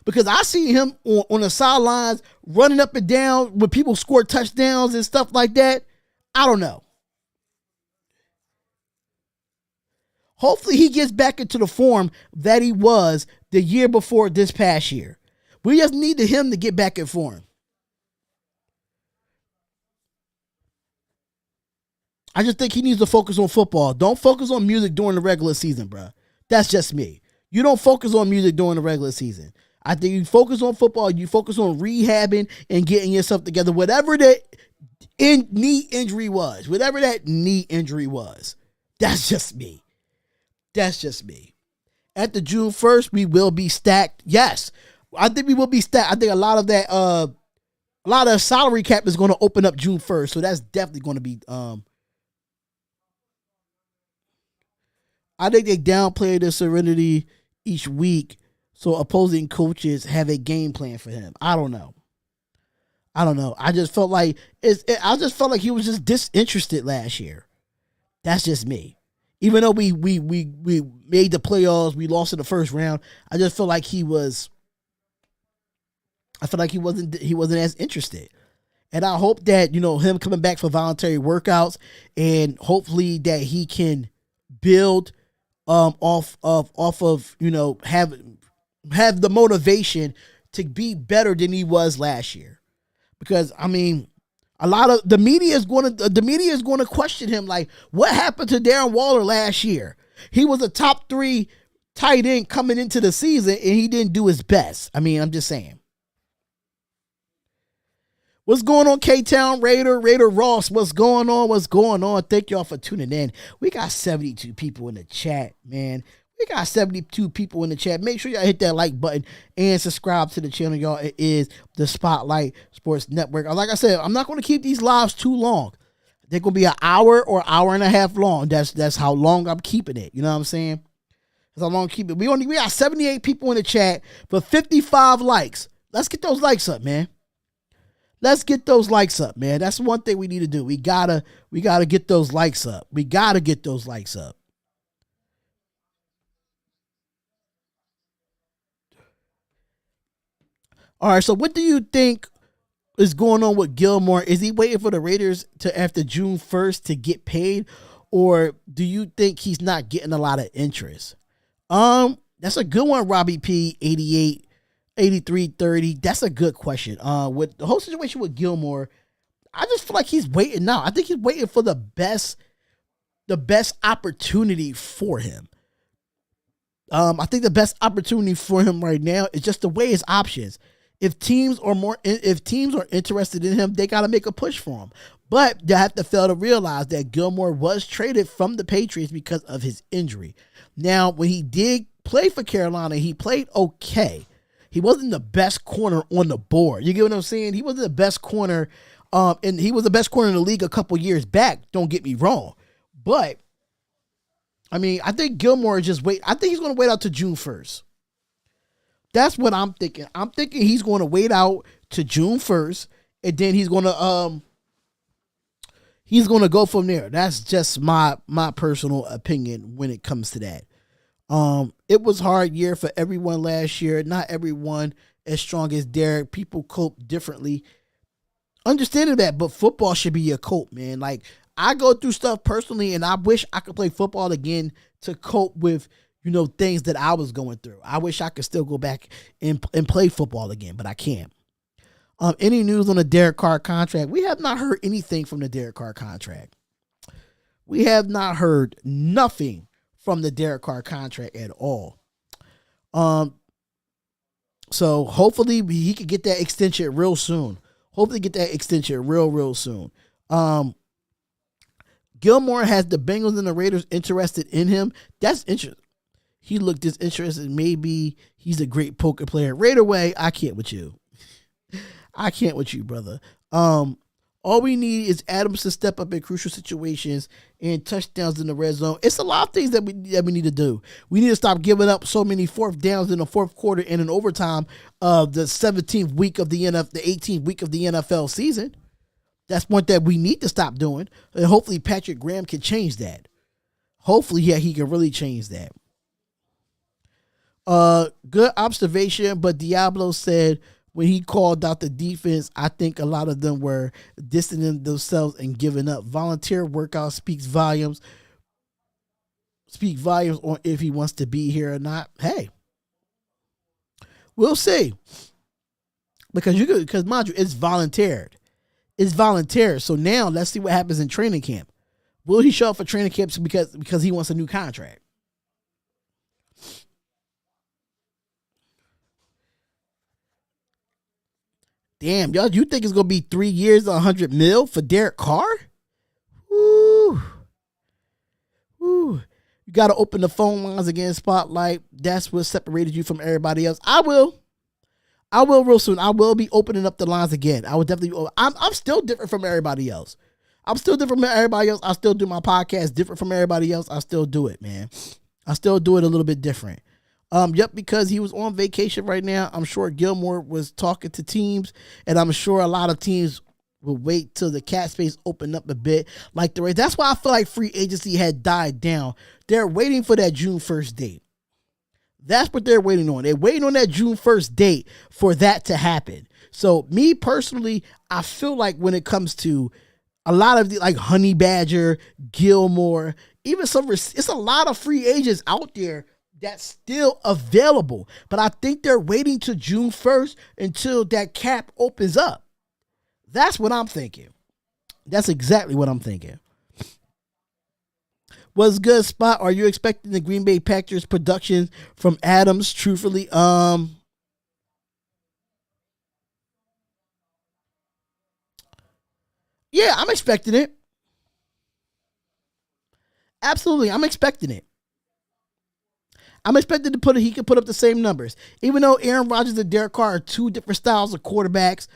Because I see him on the sidelines running up and down when people score touchdowns and stuff like that. I don't know. Hopefully he gets back into the form that he was the year before this past year. We just need him to get back in form. I just think he needs to focus on football. Don't focus on music during the regular season, bro. That's just me. You don't focus on music during the regular season. I think you focus on football. You focus on rehabbing and getting yourself together. Whatever that knee injury was. That's just me. At the June 1st, we will be stacked. Yes, I think we will be stacked. I think a lot of salary cap is going to open up June 1st. So that's definitely going to be, I think they downplay the serenity each week, so opposing coaches have a game plan for him. I don't know. I just felt like he was just disinterested last year. That's just me. Even though we made the playoffs, we lost in the first round. I just felt like he wasn't as interested. And I hope that, him coming back for voluntary workouts, and hopefully that he can build off of have the motivation to be better than he was last year. Because a lot of the media is going to question him, like, what happened to Darren Waller last year? He was a top 3 tight end coming into the season, and he didn't do his best. I'm just saying. What's going on, K-Town Raider Ross? What's going on? Thank y'all for tuning in. We got 72 people in the chat, man. Make sure y'all hit that like button and subscribe to the channel, y'all. It is the Spotlight Sports Network. Like I said, I'm not going to keep these lives too long. They're going to be an hour or hour and a half long. That's how long I'm keeping it. You know what I'm saying? That's how long I'm keeping it. We got 78 people in the chat, but 55 likes. Let's get those likes up, man. That's one thing we need to do. We gotta get those likes up. All right, so what do you think is going on with Gilmore? Is he waiting for the Raiders to after June 1st to get paid, or do you think he's not getting a lot of interest? That's a good one, Robbie P. 88, 8330. That's a good question. With the whole situation with Gilmore, I just feel like he's waiting now. I think he's waiting for the best opportunity for him. I think the best opportunity for him right now is just to weigh his options. If teams are interested in him, they got to make a push for him. But they have to fail to realize that Gilmore was traded from the Patriots because of his injury. Now, when he did play for Carolina, he played okay. He wasn't the best corner on the board. You get what I'm saying? He wasn't the best corner, and he was the best corner in the league a couple years back. Don't get me wrong. But, I mean, I think Gilmore I think he's going to wait out to June 1st. That's what I'm thinking. I'm thinking he's going to wait out to June 1st, and then he's going to go from there. That's just my personal opinion when it comes to that. It was a hard year for everyone last year. Not everyone as strong as Derek. People cope differently. Understanding that, but football should be your cope, man. Like, I go through stuff personally, and I wish I could play football again to cope with, things that I was going through. I wish I could still go back and play football again, but I can't. Any news on the Derek Carr contract? We have not heard anything from the Derek Carr contract. We have not heard nothing from the Derek Carr contract at all. So hopefully he could get that extension real soon. Real soon. Gilmore has the Bengals and the Raiders interested in him. That's interesting. He looked disinterested. Maybe he's a great poker player. Raider way, I can't with you. I can't with you, brother. All we need is Adams to step up in crucial situations and touchdowns in the red zone. It's a lot of things that we need to do. We need to stop giving up so many fourth downs in the fourth quarter and in overtime of the 17th week of the 18th week of the NFL season. That's one that we need to stop doing. And hopefully Patrick Graham can change that. Hopefully, he can really change that. Good observation, but Diablo said when he called out the defense, I think a lot of them were distancing themselves and giving up. Volunteer workout speaks volumes on if he wants to be here or not. Hey, we'll see. Because mind you, it's volunteered. So now let's see what happens in training camp. Will he show up for training camps because he wants a new contract? Damn, y'all, you think it's going to be 3 years, $100 million for Derek Carr? Woo. You got to open the phone lines again, Spotlight. That's what separated you from everybody else. I will real soon. I will be opening up the lines again. I will definitely. I'm still different from everybody else. I still do my podcast different from everybody else. I still do it, man. I still do it a little bit different. Because he was on vacation right now, I'm sure Gilmore was talking to teams, and I'm sure a lot of teams will wait till the cap space open up a bit. Like the Rays. That's why I feel like free agency had died down. They're waiting for that June 1st date. That's what they're waiting on. They're waiting on that June 1st date for that to happen. So me personally, I feel like when it comes to a lot of like Honey Badger, Gilmore, even it's a lot of free agents out there that's still available. But I think they're waiting till June 1st until that cap opens up. That's what I'm thinking. That's exactly what I'm thinking. What's good, Spot? Are you expecting the Green Bay Packers production from Adams? Truthfully, yeah, I'm expecting it. Absolutely, I'm expecting it. I'm expecting he can put up the same numbers. Even though Aaron Rodgers and Derek Carr are two different styles of quarterbacks,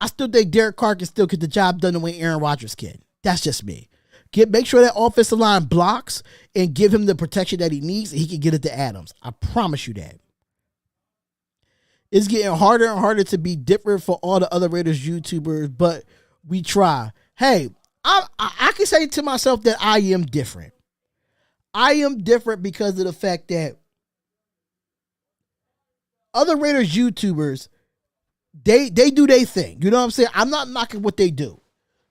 I still think Derek Carr can still get the job done the way Aaron Rodgers can. That's just me. Make sure that offensive line blocks and give him the protection that he needs, and he can get it to Adams. I promise you that. It's getting harder and harder to be different for all the other Raiders YouTubers, but we try. Hey, I can say to myself that I am different. I am different because of the fact that other Raiders YouTubers, they do their thing. You know what I'm saying? I'm not knocking what they do.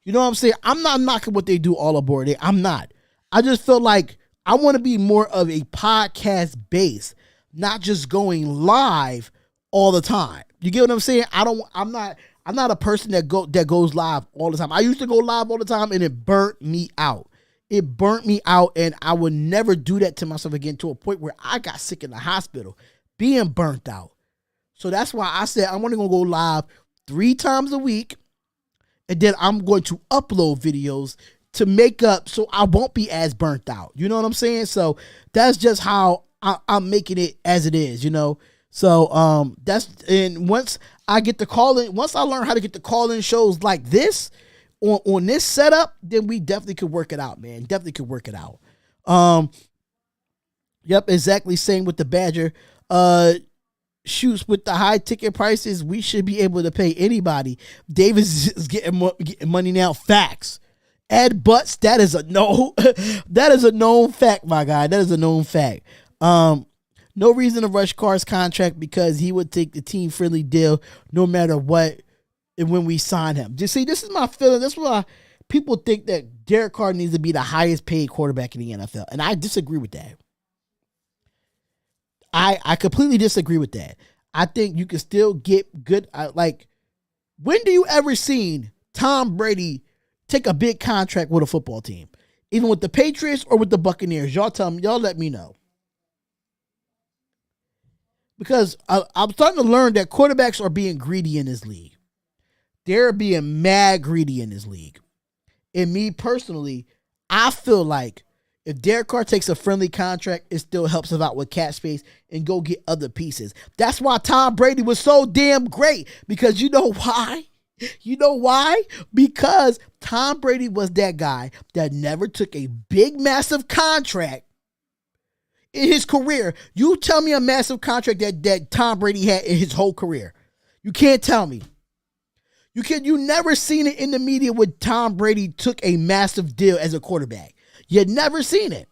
You know what I'm saying? I'm not knocking what they do all aboard it. I'm not. I just feel like I want to be more of a podcast base, not just going live all the time. You get what I'm saying? I'm not a person that goes live all the time. I used to go live all the time and it burnt me out. It burnt me out, and I would never do that to myself again, to a point where I got sick in the hospital being burnt out. So that's why I said I'm only going to go live 3 times a week. And then I'm going to upload videos to make up so I won't be as burnt out. You know what I'm saying? So that's just how I'm making it as it is, you know? So and once I get the call in, once I learn how to get the call in shows like this on this setup, then we definitely could work it out, man. Definitely could work it out. Yep, exactly. Same with the Badger. Shoots with the high ticket prices, we should be able to pay anybody. Davis is getting money now. Facts. Ed Butts, that is a no. That is a known fact, my guy. That is a known fact. No reason to rush Carr's contract because he would take the team friendly deal no matter what and when we sign him. Just see, this is my feeling. That's why people think that Derek Carr needs to be the highest paid quarterback in the NFL. And I disagree with that. I completely disagree with that. I think you can still get good. Like, when do you ever seen Tom Brady take a big contract with a football team? Even with the Patriots or with the Buccaneers? Y'all tell me. Y'all let me know. Because I'm starting to learn that quarterbacks are being greedy in this league. They're being mad greedy in this league. And me personally, I feel like if Derek Carr takes a friendly contract, it still helps him out with cap space and go get other pieces. That's why Tom Brady was so damn great. Because you know why? You know why? Because Tom Brady was that guy that never took a big, massive contract in his career. You tell me a massive contract that Tom Brady had in his whole career. You can't tell me. You never seen it in the media when Tom Brady took a massive deal as a quarterback. You'd never seen it.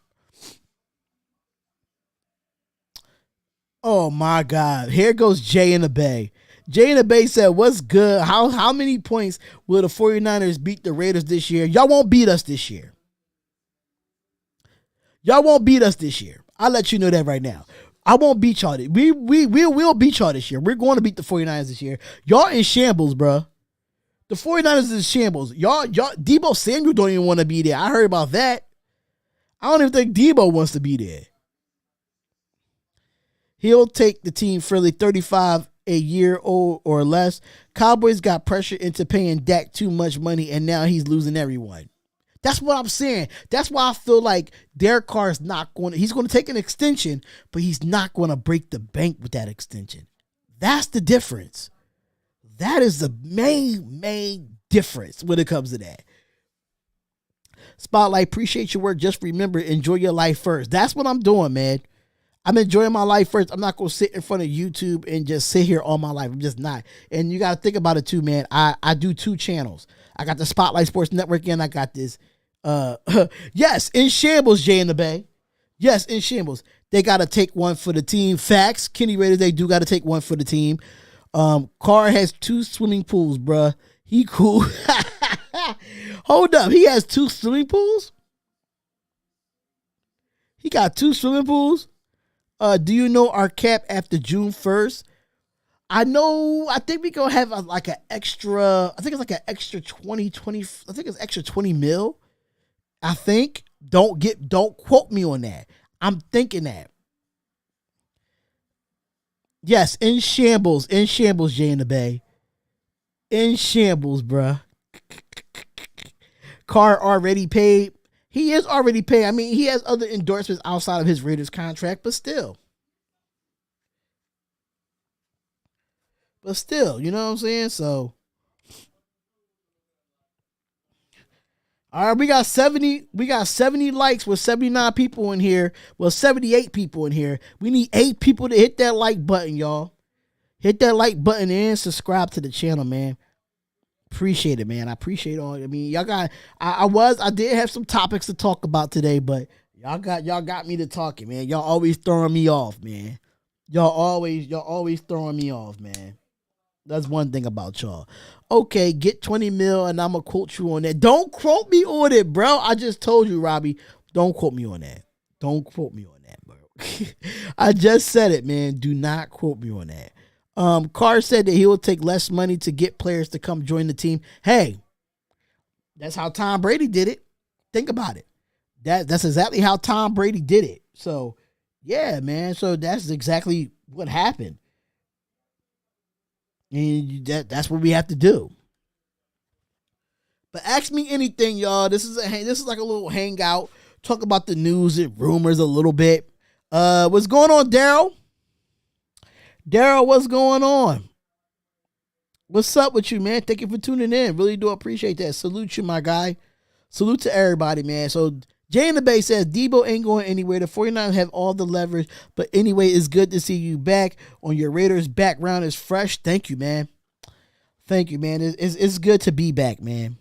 Oh my God. Here goes Jay in the Bay. Jay in the Bay said, what's good? How many points will the 49ers beat the Raiders this year? Y'all won't beat us this year. Y'all won't beat us this year. I'll let you know that right now. I won't beat y'all. We will beat y'all this year. We're going to beat the 49ers this year. Y'all in shambles, bro. The 49ers is in shambles. Y'all, Debo Samuel don't even want to be there. I heard about that. I don't even think Debo wants to be there. He'll take the team friendly 35 a year or less. Cowboys got pressure into paying Dak too much money, and now he's losing everyone. That's what I'm saying. That's why I feel like Derek Carr is not going to, he's going to take an extension, but he's not going to break the bank with that extension. That's the difference. That is the main difference when it comes to that. Spotlight, appreciate your work. Just remember, enjoy your life first. That's what I'm doing, man. I'm enjoying my life first. I'm not going to sit in front of YouTube and just sit here all my life. I'm just not. And you got to think about it too, man. I do 2 channels. I got the Spotlight Sports Network and I got this. Yes, in shambles, Jay in the Bay. Yes, in shambles. They got to take one for the team. Facts. Kenny Raiders, they do got to take one for the team. Carr has 2 swimming pools, bruh. He cool. Hold up. He has 2 swimming pools? He got 2 swimming pools? Do you know our cap after June 1st? I think we gonna have like an extra, I think it's like an extra 20, I think it's extra 20 mil. I think. Don't quote me on that. I'm thinking that. Yes, in shambles, Jay in the Bay. In shambles, bruh. Carr already paid. He is already paid. I mean, he has other endorsements outside of his Raiders contract, but still. You know what I'm saying? So, all right, we got 70 likes with 79 people in here. Well, 78 people in here. We need 8 people to hit that like button, y'all. Hit that like button and subscribe to the channel, man. Appreciate it, man. I appreciate all. I mean, y'all got. I did have some topics to talk about today, but y'all got me to talking, man. Y'all always throwing me off, man. Y'all always throwing me off, man. That's one thing about y'all. Okay, get 20 mil and I'm going to quote you on that. Don't quote me on it, bro. I just told you, Robbie. Don't quote me on that. Don't quote me on that, bro. I just said it, man. Do not quote me on that. Carr said that he will take less money to get players to come join the team. Hey, that's how Tom Brady did it. Think about it. That's exactly how Tom Brady did it. So, yeah, man. So that's exactly what happened. And that's what we have to do. But ask me anything, y'all. This is like a little hangout. Talk about the news and rumors a little bit. What's going on, Daryl? Daryl, what's going on? What's up with you, man? Thank you for tuning in. Really do appreciate that. Salute you, my guy. Salute to everybody, man. So Jay in the Bay says, Debo ain't going anywhere. The 49ers have all the leverage. But anyway, it's good to see you back on your Raiders. Background is fresh. Thank you, man. Thank you, man. It's good to be back, man.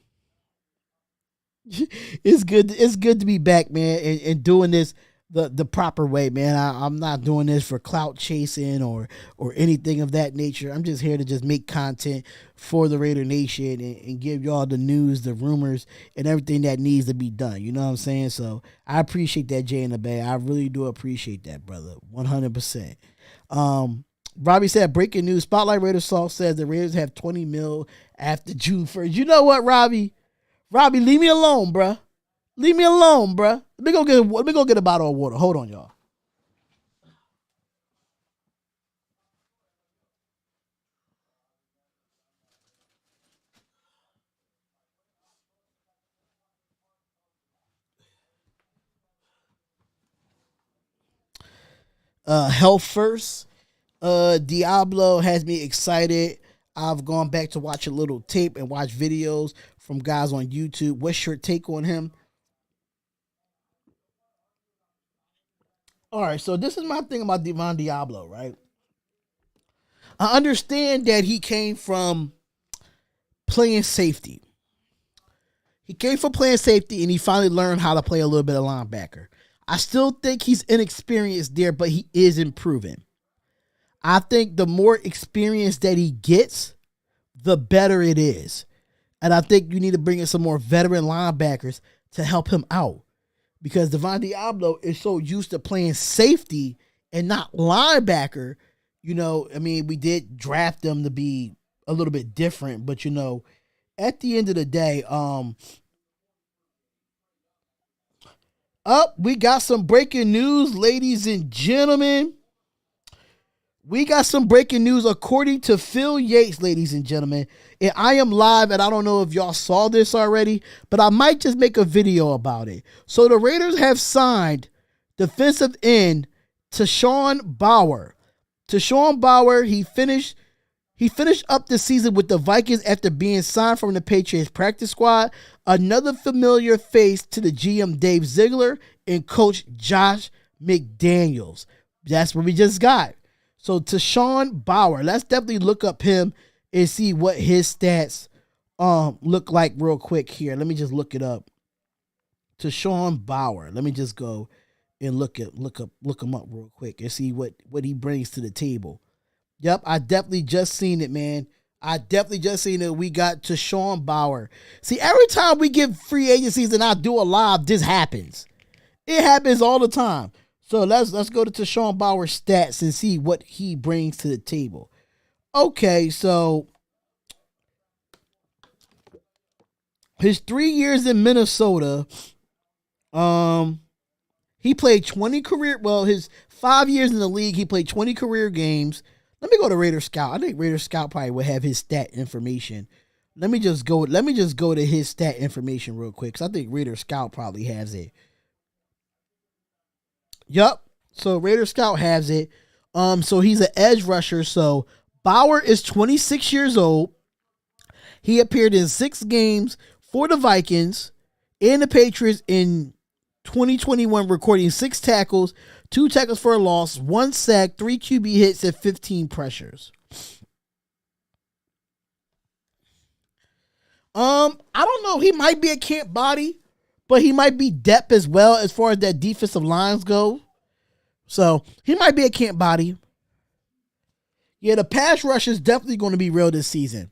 It's good to be back, man, and doing this the proper way, man. I'm not doing this for clout chasing or anything of that nature. I'm just here to just make content for the Raider Nation and give y'all the news, the rumors, and everything that needs to be done. You know what I'm saying? So I appreciate that, Jay in the Bay. I really do appreciate that, brother. 100%. Robbie said, breaking news, Spotlight Raider Sauce says the Raiders have 20 mil after June 1st. You know what, Robbie? Robbie, leave me alone, bruh. Leave me alone, bruh. Let me go get a bottle of water. Hold on, y'all. Health first. Diablo has me excited. I've gone back to watch a little tape and watch videos from guys on YouTube. What's your take on him? All right, so this is my thing about Devon Diablo, right? I understand that he came from playing safety. He came from playing safety and he finally learned how to play a little bit of linebacker. I still think he's inexperienced there, but he is improving. I think the more experience that he gets, the better it is. And I think you need to bring in some more veteran linebackers to help him out. Because Devon Diablo is so used to playing safety and not linebacker. You know, I mean, we did draft them to be a little bit different. But, you know, at the end of the day, we got some breaking news, ladies and gentlemen. We got some breaking news according to Phil Yates, ladies and gentlemen. And I am live, and I don't know if y'all saw this already, but I might just make a video about it. So the Raiders have signed defensive end Tashawn Bauer. Tashawn Bauer, he finished up the season with the Vikings after being signed from the Patriots practice squad. Another familiar face to the GM Dave Ziegler and coach Josh McDaniels. That's what we just got. So Tashawn Bauer, let's definitely look up him and see what his stats look like real quick here. Let me just look it up. Tashawn Bauer. Let me just go and look him up real quick and see what he brings to the table. Yep, I definitely just seen it, man. I definitely just seen it. We got Tashawn Bauer. See, every time we get free agencies and I do a live, this happens. It happens all the time. So let's go to Tashawn Bauer's stats and see what he brings to the table. Okay, so his 3 years in Minnesota, he played 20 his 5 years in the league, he played 20 career games. Let me go to Raider Scout. I think Raider Scout probably will have his stat information. Let me just go to his stat information real quick, because I think Raider Scout probably has it. Yup. So Raider Scout has it. So he's an edge rusher. So Bauer is 26 years old. He appeared in 6 games for the Vikings and the Patriots in 2021, recording 6 tackles, 2 tackles for a loss, 1 sack, 3 QB hits, and 15 pressures. I don't know. He might be a camp body, but he might be depth as well as far as that defensive lines go. So he might be a camp body. Yeah, the pass rush is definitely going to be real this season.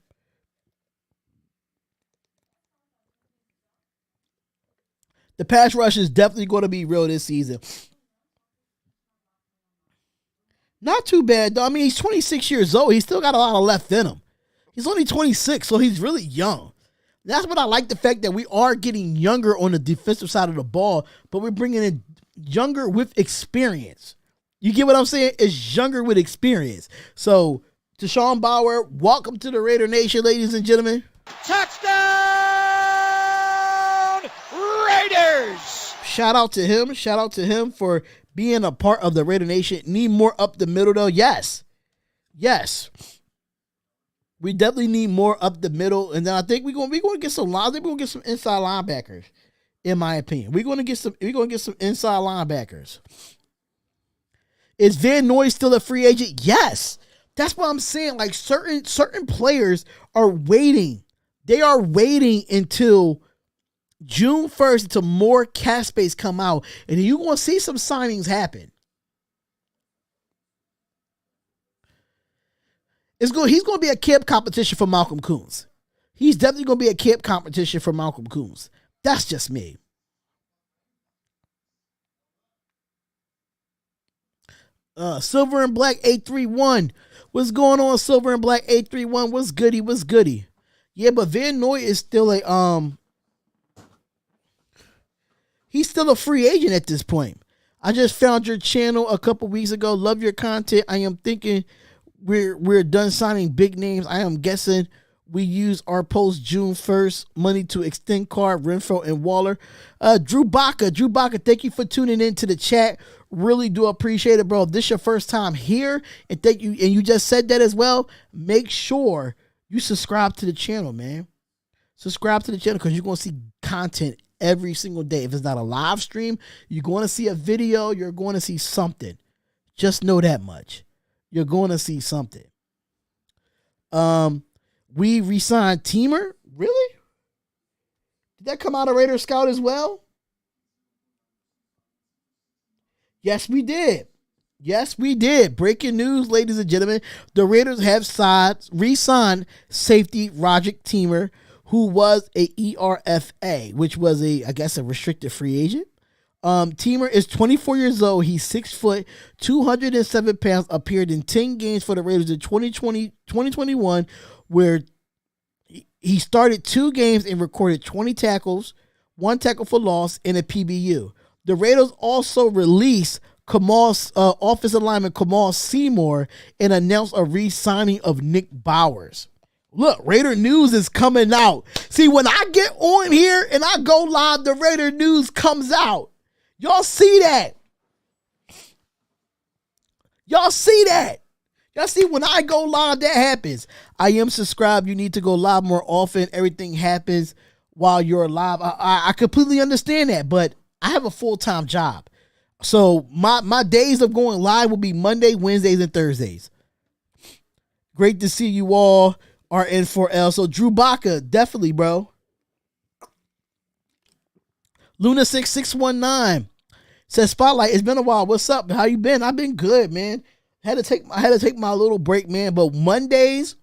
The pass rush is definitely going to be real this season. Not too bad, though. I mean, he's 26 years old. He's still got a lot of left in him. He's only 26, so he's really young. That's what I like, the fact that we are getting younger on the defensive side of the ball, but we're bringing in younger with experience. You get what I'm saying? It's younger with experience. So to Sean Bauer. Welcome to the Raider Nation, ladies and gentlemen. Touchdown, Raiders! Shout out to him. Shout out to him for being a part of the Raider Nation. Need more up the middle, though. Yes. We definitely need more up the middle. And then I think we're going to get some lines. We're going to get some inside linebackers, in my opinion. We're going to get some inside linebackers. Is Van Noy still a free agent? Yes. That's what I'm saying. Like certain players are waiting. They are waiting until June 1st until more cap space come out. And you're going to see some signings happen. He's going to be a camp competition for Malcolm Coons. He's definitely going to be a camp competition for Malcolm Coons. That's just me. Silver and Black 831. What's going on, Silver and Black 831? What's goody? Yeah, but Van Noy is still he's still a free agent at this point. I just found your channel a couple weeks ago. Love your content. I am thinking we're done signing big names. I am guessing we use our post June 1st money to extend Carr, Renfro, and Waller. Drew Baca, thank you for tuning into the chat. Really do appreciate it, bro. If this is your first time here, and thank you, and you just said that as well, make sure you subscribe to the channel, man. Subscribe to the channel because you're going to see content every single day. If it's not a live stream, you're going to see a video. You're going to see something. Just know that much. You're going to see something. We re-signed Teamer. Really? Did that come out of Raider Scout as well? Yes, we did. Breaking news, ladies and gentlemen. The Raiders have re-signed safety Roderick Teamer, who was a ERFA, which was I guess a restricted free agent. Teamer is 24 years old. He's 6 foot, 207 pounds, appeared in 10 games for the Raiders in 2021, where he started 2 games and recorded 20 tackles, 1 tackle for loss, and a PBU. The Raiders also released offensive lineman Kamal Seymour and announced a re-signing of Nick Bowers. Look, Raider News is coming out. See, when I get on here and I go live, the Raider News comes out. Y'all see that? Y'all see when I go live, that happens. I am subscribed. You need to go live more often. Everything happens while you're live. I completely understand that, but I have a full-time job. So my days of going live will be Monday, Wednesdays, and Thursdays. Great to see you all are in for L. So Drew Baca, definitely, bro. Luna6619 says, Spotlight, it's been a while. What's up? How you been? I've been good, man. I had to take my little break, man. But Mondays,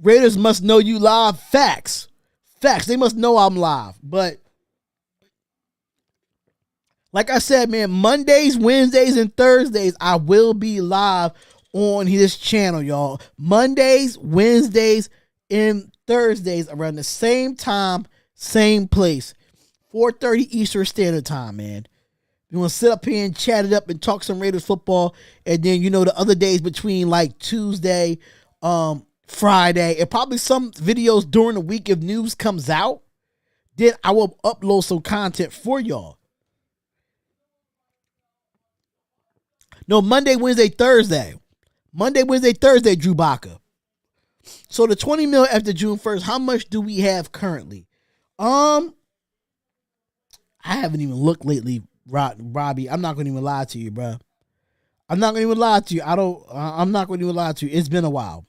Raiders must know you live. Facts. They must know I'm live. But like I said, man, Mondays, Wednesdays, and Thursdays, I will be live on this channel, y'all. Mondays, Wednesdays, and Thursdays around the same time, same place. 4:30 Eastern Standard Time, man. You want to sit up here and chat it up and talk some Raiders football. And then, the other days between like Tuesday, Friday, and probably some videos during the week if news comes out, then I will upload some content for y'all. No, Monday, Wednesday, Thursday. Drew Baca. So the 20 mil after June 1st, how much do we have currently? I haven't even looked lately, Robbie. I'm not going to even lie to you, bro. I'm not going to even lie to you. I'm not going to even lie to you. It's been a while.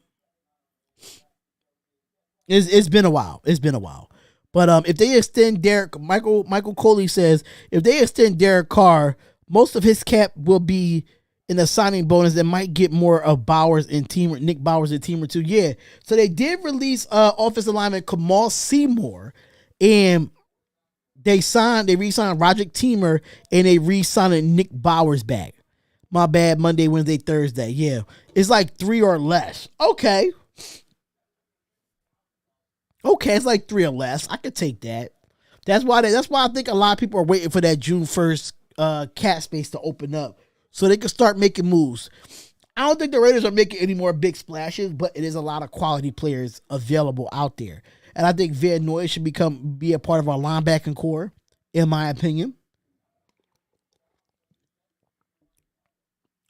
It's been a while. But if they extend Michael Coley says, if they extend Derek Carr, most of his cap will be in a signing bonus that might get more of Nick Bowers and Teamer too. Yeah. So they did release offensive lineman Kamal Seymour, and they re-signed Roderick Teamer, and they re-signed Nick Bowers back. My bad, Monday, Wednesday, Thursday. Yeah. It's like 3 or less. Okay, it's like 3 or less. I could take that. That's why I think a lot of people are waiting for that June 1st cap space to open up so they can start making moves. I don't think the Raiders are making any more big splashes, but it is a lot of quality players available out there. And I think Van Noy should be a part of our linebacking core, in my opinion.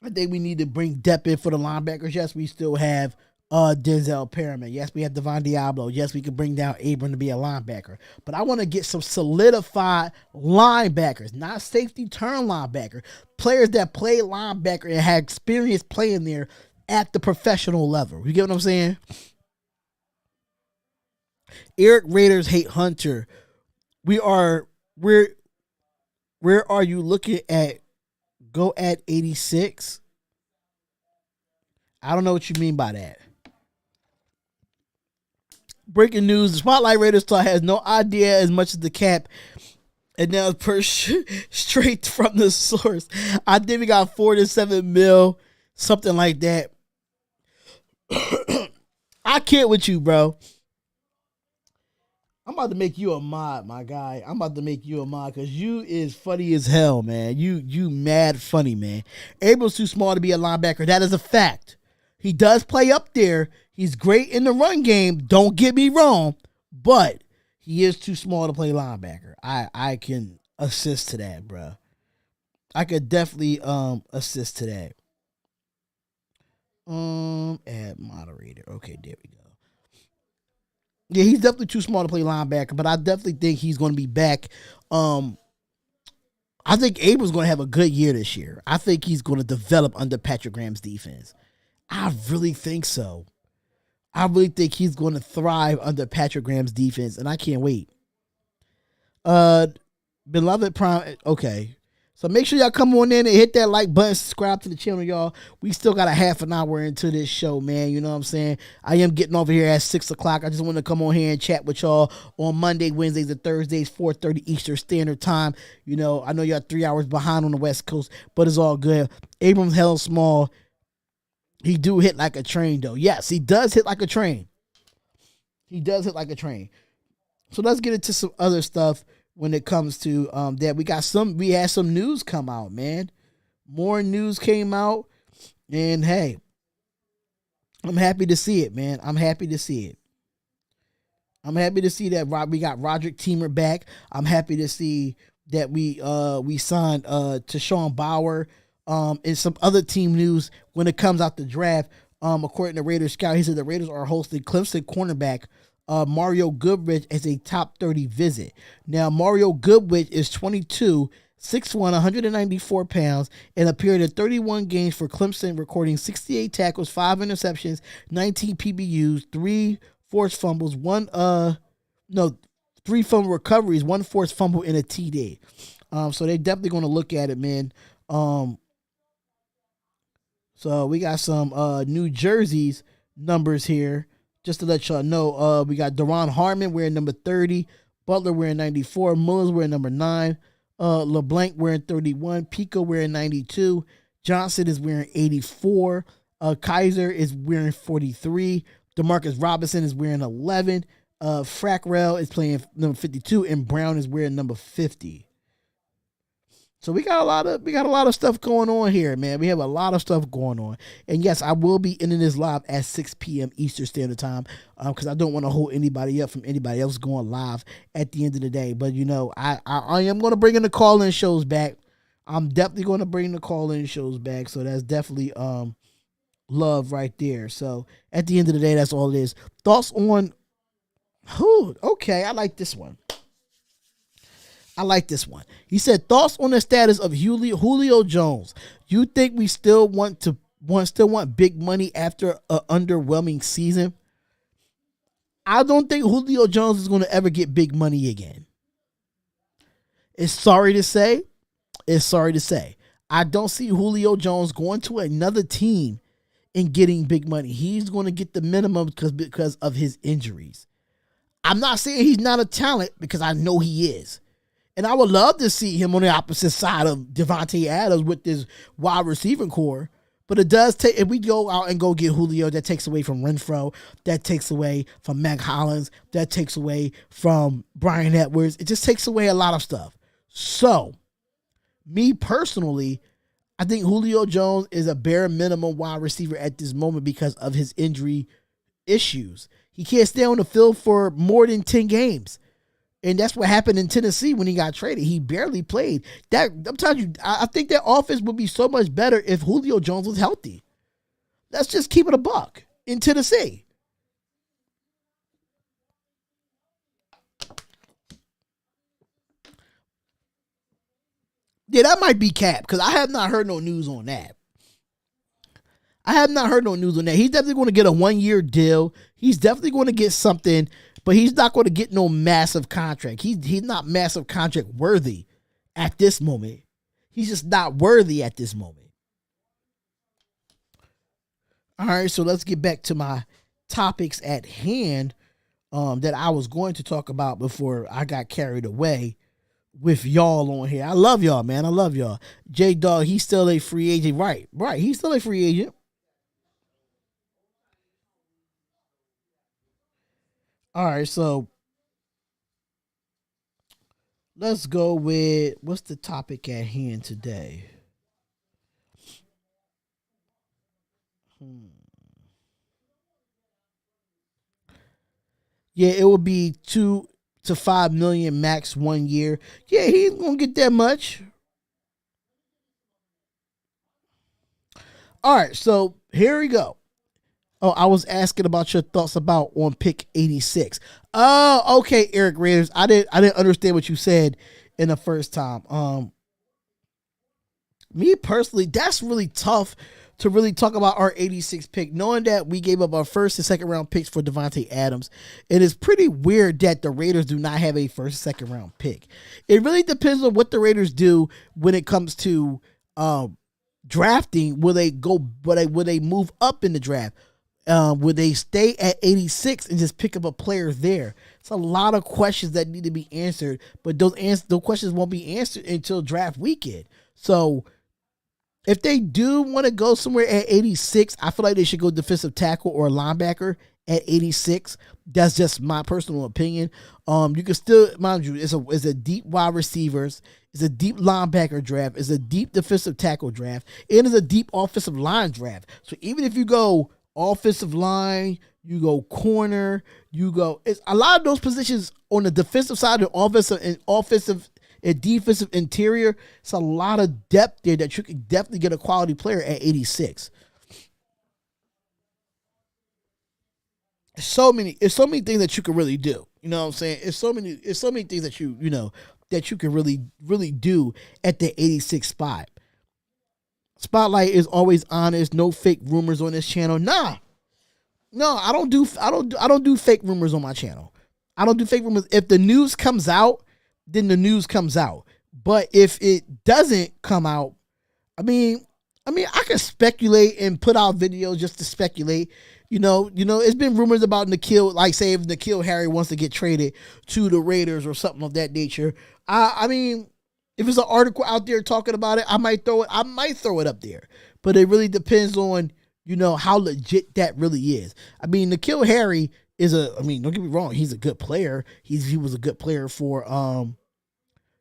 I think we need to bring depth in for the linebackers. Yes, we still have Denzel Perriman. Yes, we have Devon Diablo. Yes, we can bring down Abram to be a linebacker. But I want to get some solidified linebackers, not safety turn linebacker. Players that play linebacker and have experience playing there at the professional level. You get what I'm saying? Eric Raiders hate Hunter. Where are you looking at? Go at 86. I don't know what you mean by that. Breaking news: the Spotlight Raiders star has no idea as much as the cap, and now per straight from the source. I think we got 4 to 7 mil, something like that. I can't with you, bro. I'm about to make you a mod, my guy. I'm about to make you a mod because you is funny as hell, man. You mad funny, man. Abel's too small to be a linebacker. That is a fact. He does play up there. He's great in the run game. Don't get me wrong, but he is too small to play linebacker. I can assist to that, bro. I could definitely assist to that. Add moderator. Okay, there we go. Yeah, he's definitely too small to play linebacker, but I definitely think he's going to be back. I think Abram's going to have a good year this year. I think he's going to develop under Patrick Graham's defense. I really think so. I really think he's going to thrive under Patrick Graham's defense, and I can't wait. Beloved Prime, okay. So make sure y'all come on in and hit that like button, subscribe to the channel, y'all. We still got a half an hour into this show, man. You know what I'm saying? I am getting over here at 6 o'clock. I just want to come on here and chat with y'all on Monday, Wednesdays, and Thursdays, 4:30 Eastern Standard Time. You know, I know y'all 3 hours behind on the West Coast, but it's all good. Abram's hell small. He do hit like a train, though. Yes, he does hit like a train. He does hit like a train. So let's get into some other stuff. When it comes to that, we had some news come out, man. More news came out, and hey, I'm happy to see it, man. I'm happy to see it. I'm happy to see that we got Roderick Teamer back. I'm happy to see that we signed to Sean Bauer. And some other team news when it comes out the draft. According to Raiders Scout, he said the Raiders are hosting Clemson cornerback Mario Goodrich as a top 30 visit. Now, Mario Goodrich is 22, 6'1", 194 pounds, and appeared in 31 games for Clemson, recording 68 tackles, 5 interceptions, 19 PBUs, 3 forced fumbles, 3 fumble recoveries, 1 forced fumble, and a TD. So they're definitely going to look at it, man. So we got some New Jersey's numbers here. Just to let y'all know, we got Deron Harmon wearing number 30, Butler wearing 94, Mullins wearing number 9, LeBlanc wearing 31, Pico wearing 92, Johnson is wearing 84, Kaiser is wearing 43, DeMarcus Robinson is wearing 11, Frackrell is playing number 52, and Brown is wearing number 50. So we got a lot of stuff going on here, man. We have a lot of stuff going on. And yes, I will be ending this live at 6 p.m. Eastern Standard Time because I don't want to hold anybody up from anybody else going live at the end of the day. But, you know, I am going to bring in the call-in shows back. I'm definitely going to bring the call-in shows back. So that's definitely love right there. So at the end of the day, that's all it is. Thoughts on who? Okay, I like this one. He said, thoughts on the status of Julio Jones. You think we still want big money after an underwhelming season? I don't think Julio Jones is going to ever get big money again. It's sorry to say. I don't see Julio Jones going to another team and getting big money. He's going to get the minimum because of his injuries. I'm not saying he's not a talent because I know he is. And I would love to see him on the opposite side of Devontae Adams with this wide receiving core. But it does take, if we go out and go get Julio, that takes away from Renfro, that takes away from Mac Hollins, that takes away from Brian Edwards. It just takes away a lot of stuff. So, me personally, I think Julio Jones is a bare minimum wide receiver at this moment because of his injury issues. He can't stay on the field for more than 10 games. And that's what happened in Tennessee when he got traded. He barely played. I'm telling you, I think that offense would be so much better if Julio Jones was healthy. Let's just keep it a buck in Tennessee. Yeah, that might be cap because I have not heard no news on that. He's definitely going to get a 1-year deal. He's definitely going to get something, but he's not going to get no massive contract. He's not massive contract worthy at this moment. He's just not worthy at this moment. All right, so let's get back to my topics at hand that I was going to talk about before I got carried away with y'all on here. I love y'all, man. I love y'all. J-Dog, he's still a free agent. Right. He's still a free agent. All right, so let's go with what's the topic at hand today? Yeah, it would be 2 to 5 million max 1 year. Yeah, he ain't gonna get that much. All right, so here we go. Oh, I was asking about your thoughts about on pick 86. Oh, okay, Eric Raiders. I didn't understand what you said in the first time. Me personally, that's really tough to really talk about our 86 pick, knowing that we gave up our first and second round picks for Devontae Adams. It is pretty weird that the Raiders do not have a first and second round pick. It really depends on what the Raiders do when it comes to drafting. Will they move up in the draft? Would they stay at 86 and just pick up a player there? It's a lot of questions that need to be answered, but those questions won't be answered until draft weekend. So if they do want to go somewhere at 86, I feel like they should go defensive tackle or linebacker at 86. That's just my personal opinion. You can still, mind you, it's a deep wide receivers, it's a deep linebacker draft, it's a deep defensive tackle draft, and it's a deep offensive line draft. So even if you go offensive line, you go corner, it's a lot of those positions on the defensive side, the offensive and defensive interior. It's a lot of depth there that you can definitely get a quality player at 86. It's so many things that you can really do. You know what I'm saying? It's so many things that that you can really do at the 86 spot. Spotlight is always honest. No fake rumors on this channel. No, I don't do fake rumors on my channel. I don't do fake rumors. If the news comes out, then the news comes out. But if it doesn't come out, I mean, I can speculate and put out videos just to speculate. It's been rumors about N'Keal, like say if N'Keal Harry wants to get traded to the Raiders or something of that nature. I mean, if there's an article out there talking about it, I might throw it up there. But it really depends on, how legit that really is. I mean, N'Keal Harry don't get me wrong, he's a good player. He was a good player for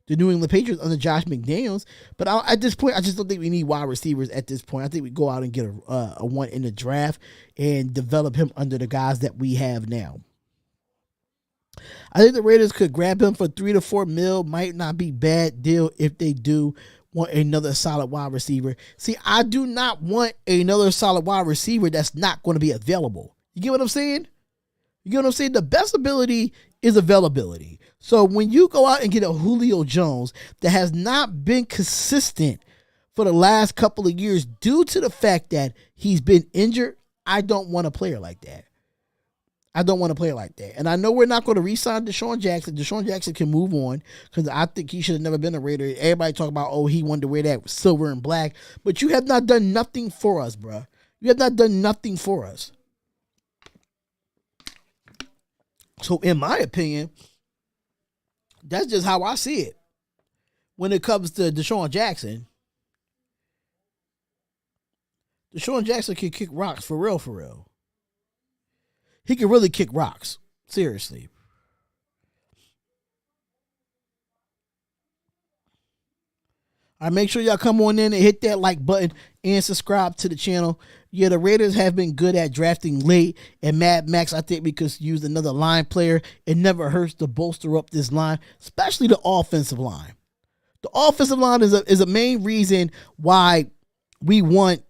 the New England Patriots under Josh McDaniels. But at this point, I just don't think we need wide receivers at this point. I think we go out and get a one in the draft and develop him under the guys that we have now. I think the Raiders could grab him for $3 to $4 million. Might not be bad deal if they do want another solid wide receiver. See, I do not want another solid wide receiver that's not going to be available. You get what I'm saying? The best ability is availability. So when you go out and get a Julio Jones that has not been consistent for the last couple of years due to the fact that he's been injured, I don't want a player like that. And I know we're not going to re-sign Deshaun Jackson. Deshaun Jackson can move on because I think he should have never been a Raider. Everybody talk about, he wanted to wear that silver and black. But you have not done nothing for us, bro. You have not done nothing for us. So in my opinion, that's just how I see it. When it comes to Deshaun Jackson, Deshaun Jackson can kick rocks for real, for real. He can really kick rocks. Seriously. All right, make sure y'all come on in and hit that like button and subscribe to the channel. Yeah, the Raiders have been good at drafting late, and Mad Max, I think we could use another line player. It never hurts to bolster up this line, especially the offensive line. The offensive line is a main reason why we want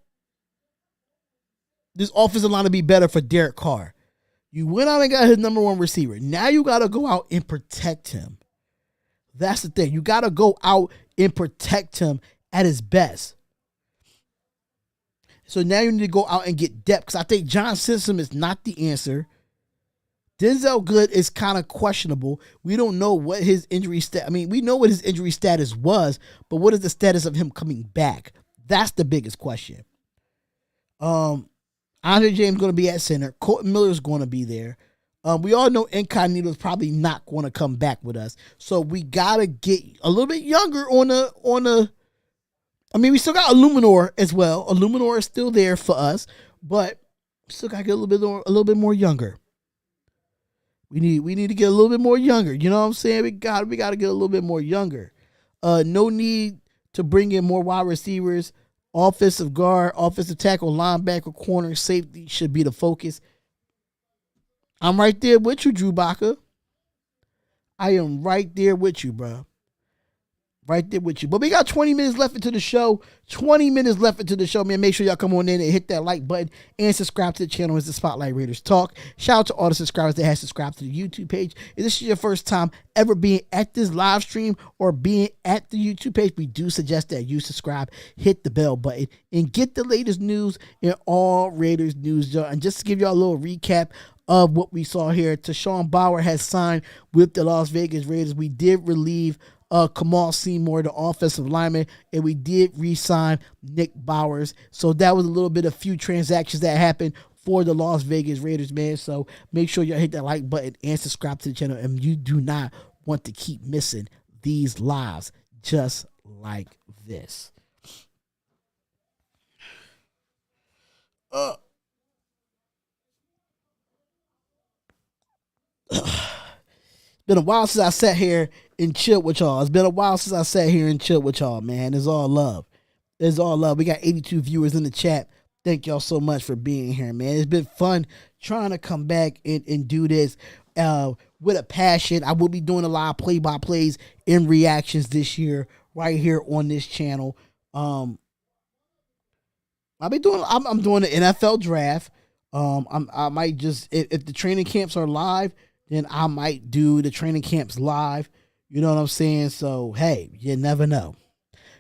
this offensive line to be better for Derek Carr. You went out and got his number one receiver. Now you got to go out and protect him. That's the thing. You got to go out and protect him at his best. So now you need to go out and get depth, because I think John Simpson is not the answer. Denzel Good is kind of questionable. We don't know what his injury status. I mean, we know what his injury status was, but what is the status of him coming back? That's the biggest question. Andre James going to be at center. Colton Miller is going to be there. We all know Incognito is probably not going to come back with us. So we got to get a little bit younger on the. I mean, we still got Illuminor as well. Illuminor is still there for us, but we still got to get a little bit more younger. We need to get a little bit more younger. You know what I'm saying? We got to get a little bit more younger. No need to bring in more wide receivers. Offensive guard, offensive tackle, linebacker, corner, safety should be the focus. I'm right there with you, Drew Baca. I am right there with you, bro. Right there with you. But we got 20 minutes left into the show. 20 minutes left into the show, man. Make sure y'all come on in and hit that like button and subscribe to the channel as the Spotlight Raiders Talk. Shout out to all the subscribers that have subscribed to the YouTube page. If this is your first time ever being at this live stream or being at the YouTube page, we do suggest that you subscribe, hit the bell button, and get the latest news in all Raiders news. And just to give y'all a little recap of what we saw here, Tashawn Bauer has signed with the Las Vegas Raiders. We did relieve Kamal Seymour, the offensive lineman, and we did re-sign Nick Bowers. So that was a little bit of few transactions that happened for the Las Vegas Raiders, man. So make sure y'all hit that like button and subscribe to the channel. And you do not want to keep missing these lives just like this. Been a while since I sat here and chilled with y'all. It's been a while since I sat here and chilled with y'all, man. It's all love. It's all love. We got 82 viewers in the chat. Thank y'all so much for being here, man. It's been fun trying to come back and do this with a passion. I will be doing a lot of play-by-plays and reactions this year right here on this channel. I'm doing the NFL draft. I might just, if the training camps are live, then I might do the training camps live. You know what I'm saying? So, hey, you never know.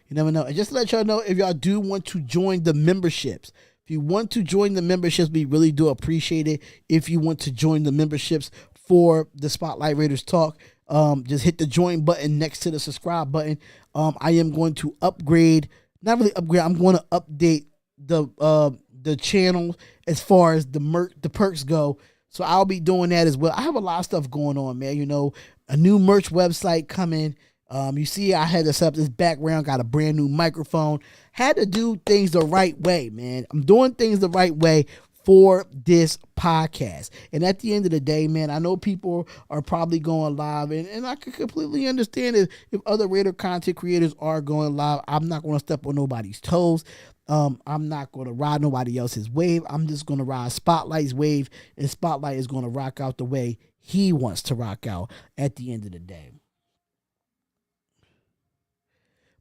You never know. And just to let y'all know, if y'all do want to join the memberships, if you want to join the memberships, we really do appreciate it. If you want to join the memberships for the Spotlight Raiders Talk, just hit the join button next to the subscribe button. I am going to upgrade, not really upgrade, I'm going to update the channel as far as the perks go. So I'll be doing that as well. I have a lot of stuff going on, man. You know, a new merch website coming. You see, I had to set up this background, got a brand new microphone. Had to do things the right way, man. I'm doing things the right way for this podcast. And at the end of the day, man, I know people are probably going live, and I can completely understand if other Raider content creators are going live. I'm not going to step on nobody's toes. I'm not going to ride nobody else's wave. I'm just going to ride Spotlight's wave, and Spotlight is going to rock out the way he wants to rock out at the end of the day.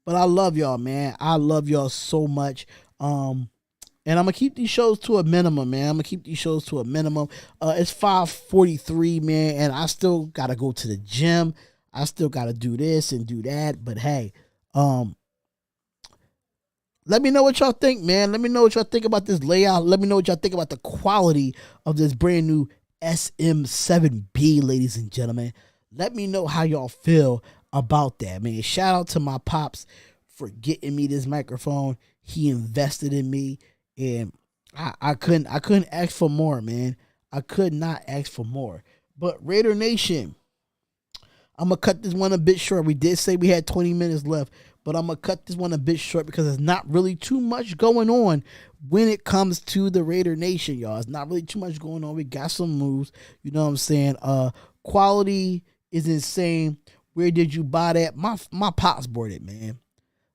But I love y'all, man. I love y'all so much. And I'm going to keep these shows to a minimum, man. It's 5:43, man, and I still got to go to the gym. I still got to do this and do that. But hey, let me know what y'all think, man. Let me know what y'all think about this layout. Let me know what y'all think about the quality of this brand new SM7B, ladies and gentlemen. Let me know how y'all feel about that, man. Shout out to my pops for getting me this microphone. He invested in me, and I couldn't ask for more, man. I could not ask for more. But Raider Nation, I'm going to cut this one a bit short. We did say we had 20 minutes left, but I'm going to cut this one a bit short because there's not really too much going on when it comes to the Raider Nation, y'all. It's not really too much going on. We got some moves. You know what I'm saying? Quality is insane. Where did you buy that? My pops bought it, man.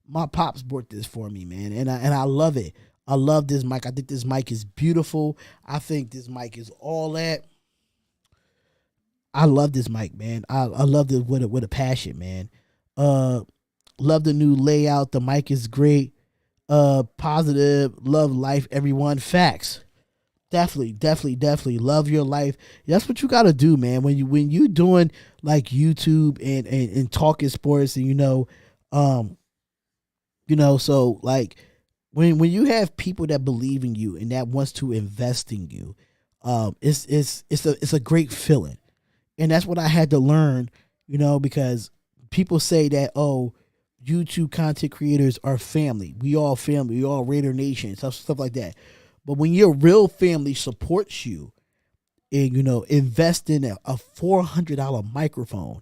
My pops bought this for me, man, and I love it. I love this mic. I think this mic is beautiful. I think this mic is all that. I love this mic, man. I love it with a passion, man. Love the new layout. The mic is great. Positive. Love life, everyone. Facts. Definitely love your life. That's what you gotta do, man. When you doing like YouTube and talking sports, and so like when you have people that believe in you and that wants to invest in you, it's a great feeling. And that's what I had to learn, because people say that, oh, YouTube content creators are family. We all family. We all Raider Nation, stuff like that. But when your real family supports you and, invest in a $400 microphone,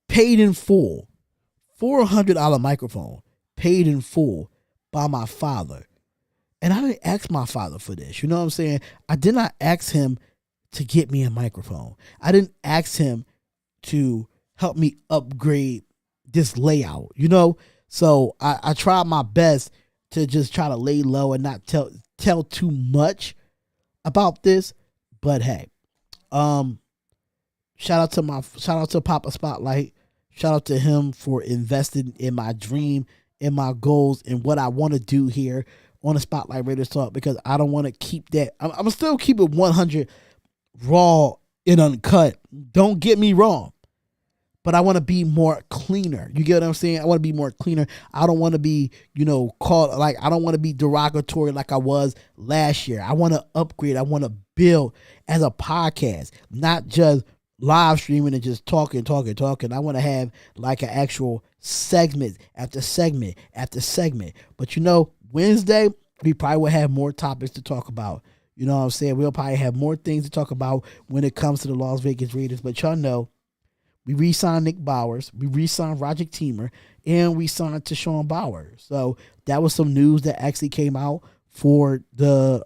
paid in full, $400 microphone, paid in full by my father. And I didn't ask my father for this. You know what I'm saying? I did not ask him to get me a microphone. I didn't ask him to help me upgrade this layout, So I tried my best to just try to lay low and not tell too much about this. But hey, shout out to Papa Spotlight. Shout out to him for investing in my dream, in my goals, and what I want to do here on the Spotlight Raiders Talk, because I don't want to keep that. I'm going to still keep it 100 raw and uncut. Don't get me wrong. But I want to be more cleaner. You get what I'm saying? I want to be more cleaner. I don't want to be, called, like, I don't want to be derogatory like I was last year. I want to upgrade. I want to build as a podcast, not just live streaming and just talking. I want to have like an actual segment after segment after segment. But Wednesday, we probably will have more topics to talk about. You know what I'm saying? We'll probably have more things to talk about when it comes to the Las Vegas Raiders. But y'all know, we re-signed Nick Bowers, we re-signed Roger Teamer, and we signed Tashawn Bowers. So that was some news that actually came out for the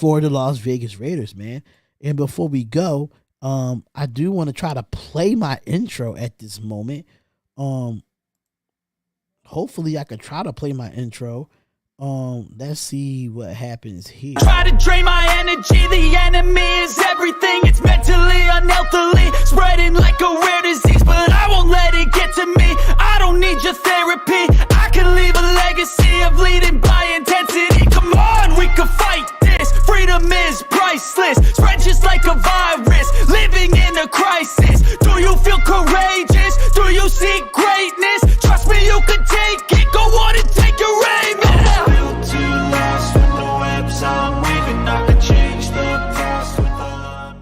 Las Vegas Raiders, man. And before we go, I do want to try to play my intro at this moment. Hopefully I can try to play my intro. Let's see what happens here. Try to drain my energy, the enemy is everything. It's mentally, unhealthily, spreading like a rare disease, but I won't let it get to me. I don't need your therapy. I can leave a legacy of leading by intensity. Come on, we can fight this. Freedom is priceless, spread just like a virus, living in a crisis. Do you feel courageous? Do you seek greatness? Trust me, you can take it. Go on and take your aim. Built to last with the webs I'm weaving. I could change the past with all I'm.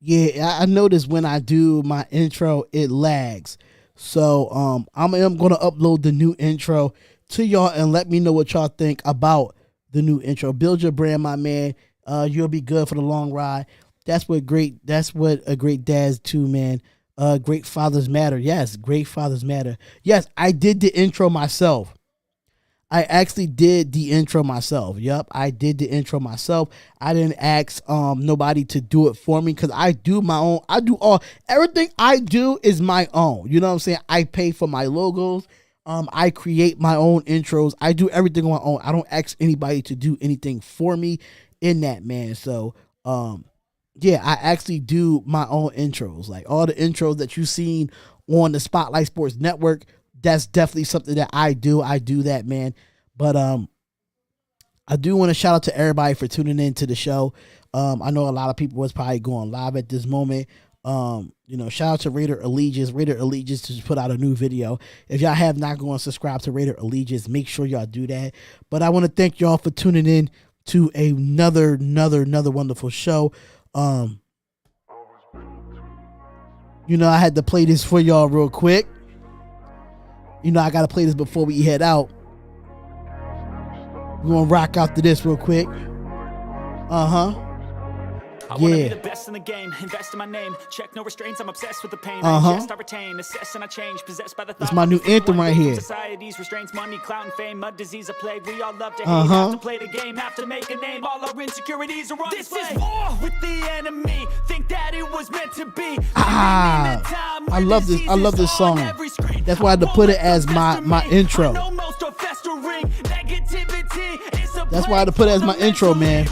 Yeah, I noticed when I do my intro, it lags. So I'm going to upload the new intro to y'all and let me know what y'all think about the new intro. Build your brand, my man. You'll be good for the long ride. That's what a great dads do, man. Great fathers matter. Yes, great fathers matter. Yes, I did the intro myself. I actually did the intro myself. Yep, I did the intro myself. I didn't ask nobody to do it for me because I do my own. Everything I do is my own. You know what I'm saying? I pay for my logos. I create my own intros. I do everything on my own. I don't ask anybody to do anything for me in that, man. So, yeah, I actually do my own intros. Like all the intros that you've seen on the Spotlight Sports Network, that's definitely something that I do. I do that, man. But I do want to shout out to everybody for tuning in to the show. I know a lot of people was probably going live at this moment. Shout out to Raider Allegiance. Raider Allegiance just put out a new video. If y'all have not gone subscribe to Raider Allegiance, make sure y'all do that. But I want to thank y'all for tuning in to another wonderful show. I had to play this for y'all real quick. I got to play this before we head out. We're going to rock out to this real quick. I wanna be Yeah. the best in the game, invest in my name. Check no restraints, I'm obsessed with the pain. Uh-huh. I ingest, I retain, assess and I change. Possessed by the thought. my new I'll be free anthem one right day from here. Society's restraints, money, clout, and fame. Mud, disease, a plague. We all love to hate, Uh-huh. have to play the game, have to make a name. All our insecurities are on display. This is war with the enemy. Think that it was meant to be. I love this. I love this song. That's why I had to put it as my intro. That's why I had to put it as my intro, man.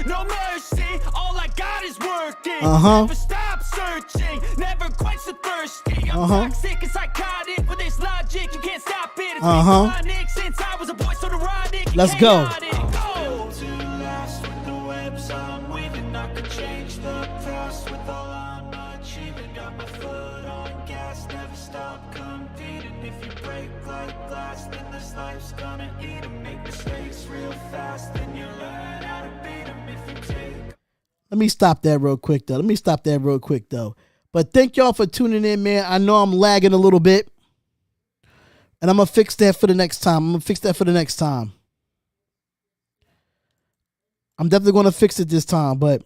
No mercy, all I got is working. Uh-huh. Never stop searching, never quite so thirsty. I'm toxic and psychotic with this logic, you can't stop it. It's been chronic since I was a boy, so neurotic. Let's go. Built to last with the webs I'm weaving. I could change the past with all I'm achieving. Got my foot on gas, never stop competing. If you break like glass, then this life's gonna eat 'em. Make mistakes real fast, then you learn how to beat 'em. If you take Let me stop that real quick, though. But thank y'all for tuning in, man. I know I'm lagging a little bit. And I'm going to fix that for the next time. I'm definitely going to fix it this time, but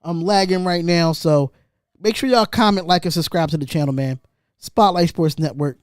I'm lagging right now. So make sure y'all comment, like, and subscribe to the channel, man. Spotlight Sports Network.